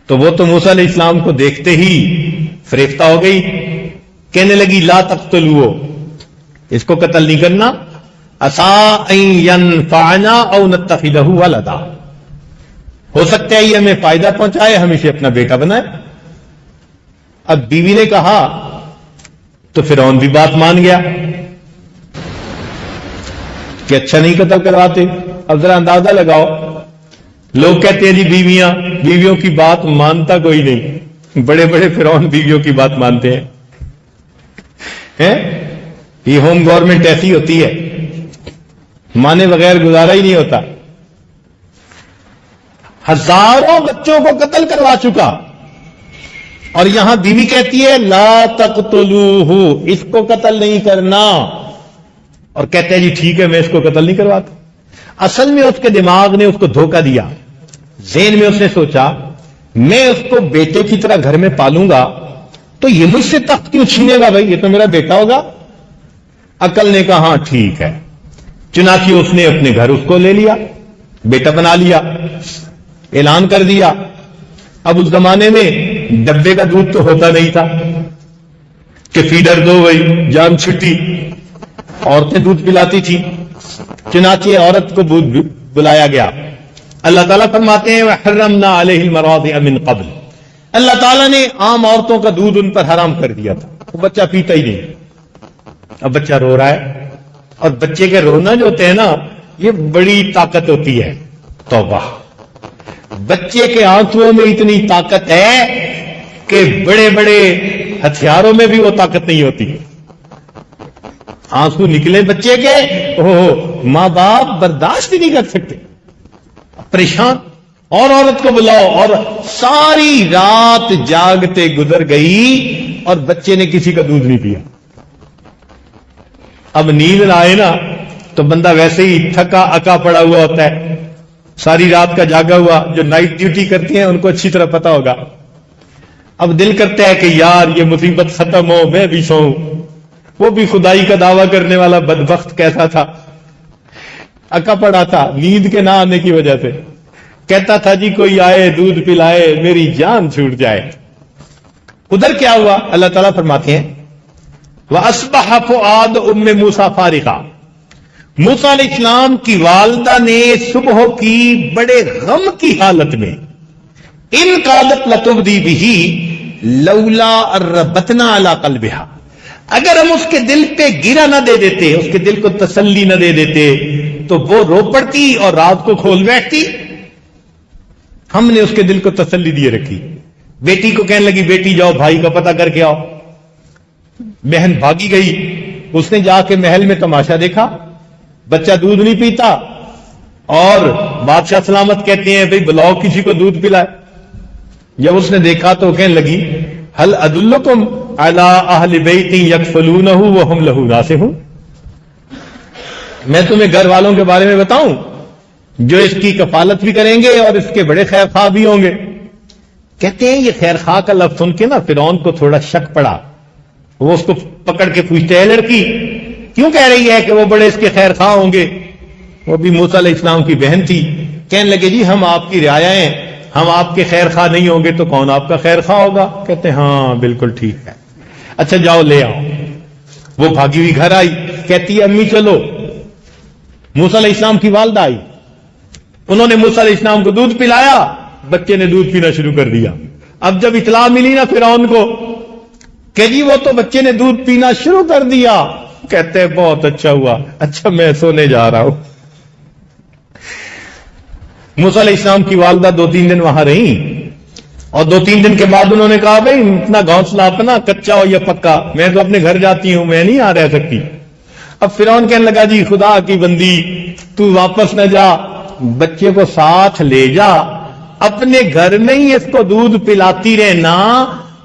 تو وہ تو موسیٰ علیہ السلام کو دیکھتے ہی فریفتہ ہو گئی، کہنے لگی لا تقتلوہ، اس کو قتل نہیں کرنا، عسیٰ ان ینفعنا او نتخذہ ولدا، ہو سکتا ہے یہ ہمیں فائدہ پہنچائے، ہم اسے اپنا بیٹا بنائے۔ اب بیوی نے کہا تو فرعون بھی بات مان گیا کہ اچھا نہیں قتل کرواتے۔ اب ذرا اندازہ لگاؤ، لوگ کہتے ہیں جی بیویوں کی بات مانتا کوئی نہیں، بڑے بڑے فرعون بیویوں کی بات مانتے ہیں۔ یہ ہوم گورنمنٹ ایسی ہوتی ہے، مانے بغیر گزارا ہی نہیں ہوتا۔ ہزاروں بچوں کو قتل کروا چکا، اور یہاں بیوی کہتی ہے لا تقتلوہ، اس کو قتل نہیں کرنا، اور کہتے ہیں جی ٹھیک ہے میں اس کو قتل نہیں کرواتا۔ اصل میں اس کے دماغ نے اس کو دھوکہ دیا، ذہن میں اس نے سوچا میں اس کو بیٹے کی طرح گھر میں پالوں گا تو یہ مجھ سے تخت کیوں چھینے گا، بھائی یہ تو میرا بیٹا ہوگا۔ عقل نے کہا ہاں ٹھیک ہے، چنانچہ اس نے اپنے گھر اس کو لے لیا، بیٹا بنا لیا، اعلان کر دیا۔ اب اس زمانے میں ڈبے کا دودھ تو ہوتا نہیں تھا کہ فیڈر دو بھائی جان چھٹی، عورتیں دودھ پلاتی تھی، چنانچہ عورت کو بلایا گیا۔ اللہ تعالیٰ فرماتے ہیں وَحَرَّمْنَا عَلَيْهِ الْمَرَاضِعَ مِنْ قَبْلِ، اللہ تعالیٰ نے عام عورتوں کا دودھ ان پر حرام کر دیا تھا، وہ بچہ پیتا ہی نہیں۔ اب بچہ رو رہا ہے، اور بچے کے رونا جو ہوتے ہیں نا یہ بڑی طاقت ہوتی ہے. توبہ. بچے کے آنسوؤں میں اتنی طاقت ہے کہ بڑے بڑے ہتھیاروں میں بھی وہ طاقت نہیں ہوتی. آنسو نکلے بچے کے، ماں باپ برداشت ہی نہیں کر سکتے، پریشان. اور عورت کو بلاؤ، اور ساری رات جاگتے گزر گئی اور بچے نے کسی کا دودھ نہیں پیا. اب نیند نہ آئے نا تو بندہ ویسے ہی تھکا اکا پڑا ہوا ہوتا ہے، ساری رات کا جاگا ہوا. جو نائٹ ڈیوٹی کرتے ہیں ان کو اچھی طرح پتا ہوگا. اب دل کرتا ہے کہ یار یہ مصیبت ختم ہو، میں بھی سوؤں. وہ بھی خدائی کا دعویٰ کرنے والا بدبخت کیسا تھا، اکا پڑا تھا نیند کے نہ آنے کی وجہ سے. کہتا تھا جی کوئی آئے دودھ پلائے میری جان چھوٹ جائے. ادھر کیا ہوا؟ اللہ تعالیٰ فرماتے ہیں وَأَصْبَحَ فُؤَادُ أُمِّ مُوسَىٰ فَارِغًا. موسیٰ علیہ السلام کی والدہ نے صبح کی بڑے غم کی حالت میں ان قادت لتبدی بہ لولا ربتنا علی قلبها، اگر ہم اس کے دل پہ گرا نہ دے دیتے، اس کے دل کو تسلی نہ دے دیتے تو وہ رو پڑتی اور رات کو کھول بیٹھتی. ہم نے اس کے دل کو تسلی دیے رکھی. بیٹی کو کہنے لگی بیٹی جاؤ بھائی کا پتہ کر کے آؤ. بہن بھاگی گئی، اس نے جا کے محل میں تماشا دیکھا، بچہ دودھ نہیں پیتا، اور بادشاہ سلامت کہتے ہیں بھئی بلاؤ کسی کو دودھ پلائے. جب اس نے دیکھا تو کہنے لگی هل ادلکم علی اہل بیت یکفلونہ وہم لہ ناصحون، میں تمہیں گھر والوں کے بارے میں بتاؤں جو اس کی کفالت بھی کریں گے اور اس کے بڑے خیر خواہ بھی ہوں گے. کہتے ہیں یہ خیر خواہ کا لفظ سن کے نا فرعون کو تھوڑا شک پڑا. وہ اس کو پکڑ کے پوچھتے ہیں لڑکی کیوں کہہ رہی ہے کہ وہ بڑے اس کے خیر خواہ ہوں گے؟ وہ بھی موسیٰ علیہ السلام کی بہن تھی. کہنے لگے جی ہم آپ کی رعایا ہیں، ہم آپ کے خیر خواہ نہیں ہوں گے تو کون آپ کا خیر خواہ ہوگا؟ کہتے ہیں ہاں بالکل ٹھیک ہے، اچھا جاؤ لے آؤ. وہ بھاگی ہوئی گھر آئی، کہتی ہے امی چلو. موسیٰ علیہ السلام کی والدہ آئی، انہوں نے موسیٰ علیہ السلام کو دودھ پلایا، بچے نے دودھ پینا شروع کر دیا. اب جب اطلاع ملی نا فرعون کو کہ جی وہ تو بچے نے دودھ پینا شروع کر دیا، کہتے ہیں بہت اچھا ہوا، اچھا میں سونے جا رہا ہوں. موسیٰ علیہ السلام کی والدہ 2-3 دن وہاں رہی، اور 2-3 دن کے بعد انہوں نے کہا بھائی اتنا گھونسلہ اپنا کچا ہو یا پکا، میں تو اپنے گھر جاتی ہوں، میں نہیں آ رہ سکتی. اب فرعون کہنے لگا جی خدا کی بندی تو واپس نہ جا، بچے کو ساتھ لے جا، اپنے گھر میں ہی اس کو دودھ پلاتی رہنا،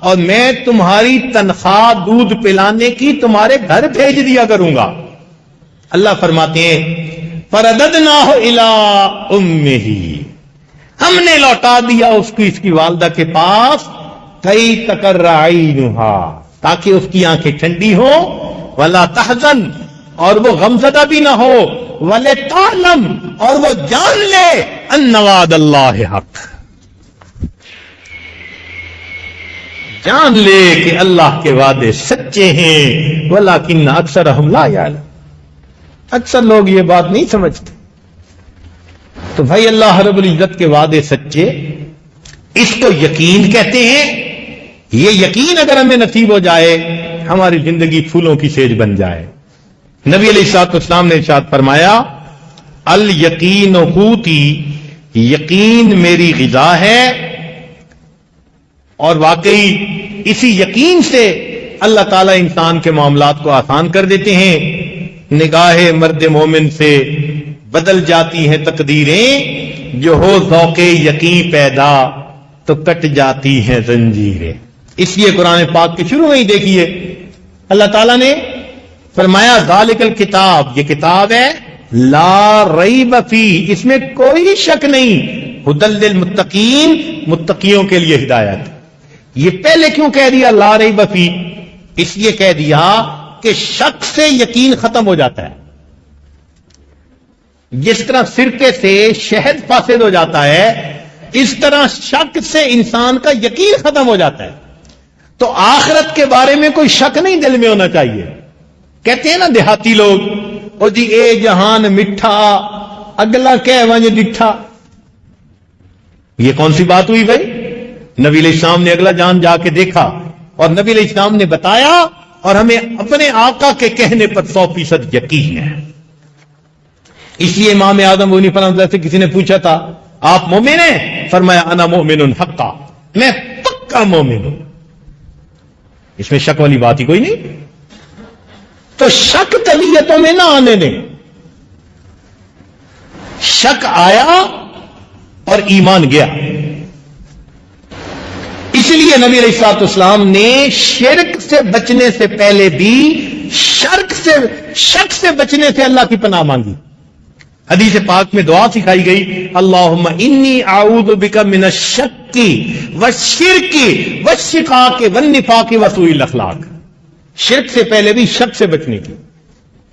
اور میں تمہاری تنخواہ دودھ پلانے کی تمہارے گھر بھیج دیا کروں گا. اللہ فرماتے ہیں فرددناہ الی امہ، ہم نے لوٹا دیا اس کی اس کی والدہ کے پاس، کئی تقر عینھا، تاکہ اس کی آنکھیں ٹھنڈی ہو، ولا تحزن، اور وہ غمزدہ بھی نہ ہو، ولتعلم، اور وہ جان لے ان وعد اللہ حق، جان لے کہ اللہ کے وعدے سچے ہیں. ولکن اکثرہم لا یعلمون، اکثر لوگ یہ بات نہیں سمجھتے. تو بھائی اللہ رب العزت کے وعدے سچے، اس کو یقین کہتے ہیں. یہ یقین اگر ہمیں نصیب ہو جائے ہماری زندگی پھولوں کی سیج بن جائے. نبی علیہ الصلوۃ والسلام نے ارشاد فرمایا الیقین قوتی، یقین میری غذا ہے. اور واقعی اسی یقین سے اللہ تعالیٰ انسان کے معاملات کو آسان کر دیتے ہیں. نگاہ مرد مومن سے بدل جاتی ہیں تقدیریں، جو ہو ذوق یقین پیدا تو کٹ جاتی ہیں زنجیریں. اس لیے قرآن پاک کے شروع میں ہی دیکھیے اللہ تعالیٰ نے فرمایا ذالک الکتاب، یہ کتاب ہے لا ریب فی، اس میں کوئی شک نہیں، ھدی للمتقین، متقیوں کے لیے ہدایت. یہ پہلے کیوں کہہ دیا لا ریب فی؟ اس لیے کہہ دیا کہ شک سے یقین ختم ہو جاتا ہے. جس طرح سرکے سے شہد فاسد ہو جاتا ہے، اس طرح شک سے انسان کا یقین ختم ہو جاتا ہے. تو آخرت کے بارے میں کوئی شک نہیں دل میں ہونا چاہیے. کہتے ہیں نا دیہاتی لوگ، او جی اے جہان مٹھا اگلا کہہ ونج ڈٹھا. یہ کون سی بات ہوئی بھائی؟ نبی علیہ السلام نے اگلا جان جا کے دیکھا، اور نبی علیہ السلام نے بتایا، اور ہمیں اپنے آقا کے کہنے پر 100% یقین ہے. اس لیے امام اعظم ابو حنیفہ رحمۃ اللہ سے کسی نے پوچھا تھا آپ مومن ہیں؟ فرمایا انا مومن حقا، میں پکا مومن ہوں، اس میں شک والی بات ہی کوئی نہیں۔ تو شک طبیعتوں میں نہ آنے دیں، شک آیا اور ایمان گیا۔ اس لیے نبی علیہ الصلوۃ والسلام نے شرک سے بچنے سے پہلے بھی شک سے بچنے سے اللہ کی پناہ مانگی۔ حدیث پاک میں دعا سکھائی گئی، اللہم انی اعوذ بک من الشک والشرک والشقاق والنفاق وسوء الاخلاق۔ شرک سے پہلے بھی شک سے بچنے کی۔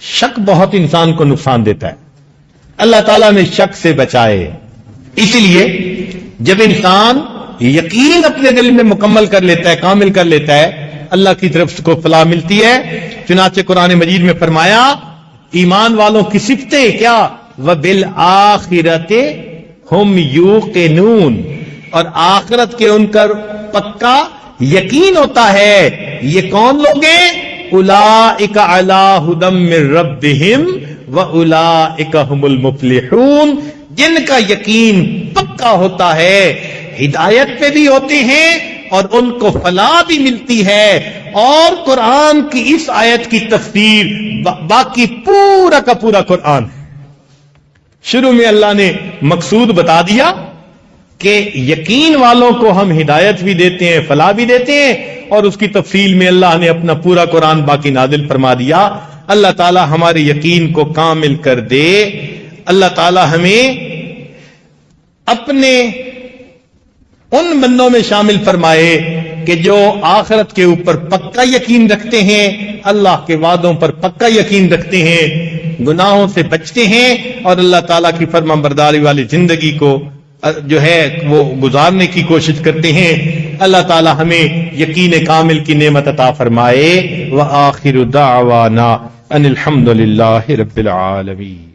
شک بہت انسان کو نقصان دیتا ہے، اللہ تعالیٰ نے شک سے بچائے۔ اس لیے جب انسان یقین اپنے دل میں مکمل کر لیتا ہے، کامل کر لیتا ہے، اللہ کی طرف سے کو فلاح ملتی ہے۔ چنانچہ قرآن مجید میں فرمایا ایمان والوں کی صفتیں کیا؟ وَبِالْآخِرَةِ هُمْ يُوقِنُونَ، اور آخرت کے ان کا پکا یقین ہوتا ہے۔ یہ کون لوگ ہیں؟ اولئک علی ھدی من ربہم واولئک ھم المفلحون، جن کا یقین پکا ہوتا ہے، ہدایت پہ بھی ہوتے ہیں اور ان کو فلاح بھی ملتی ہے۔ اور قرآن کی اس آیت کی تفسیر باقی پورا کا پورا قرآن ہے۔ شروع میں اللہ نے مقصود بتا دیا کہ یقین والوں کو ہم ہدایت بھی دیتے ہیں، فلاح بھی دیتے ہیں، اور اس کی تفصیل میں اللہ نے اپنا پورا قرآن باقی نازل فرما دیا۔ اللہ تعالی ہمارے یقین کو کامل کر دے۔ اللہ تعالی ہمیں اپنے ان بندوں میں شامل فرمائے کہ جو آخرت کے اوپر پکا یقین رکھتے ہیں، اللہ کے وعدوں پر پکا یقین رکھتے ہیں، گناہوں سے بچتے ہیں، اور اللہ تعالیٰ کی فرمانبرداری والی زندگی کو جو ہے وہ گزارنے کی کوشش کرتے ہیں۔ اللہ تعالیٰ ہمیں یقین کامل کی نعمت عطا فرمائے۔ وآخر دعوانا ان الحمد للہ رب العالمین۔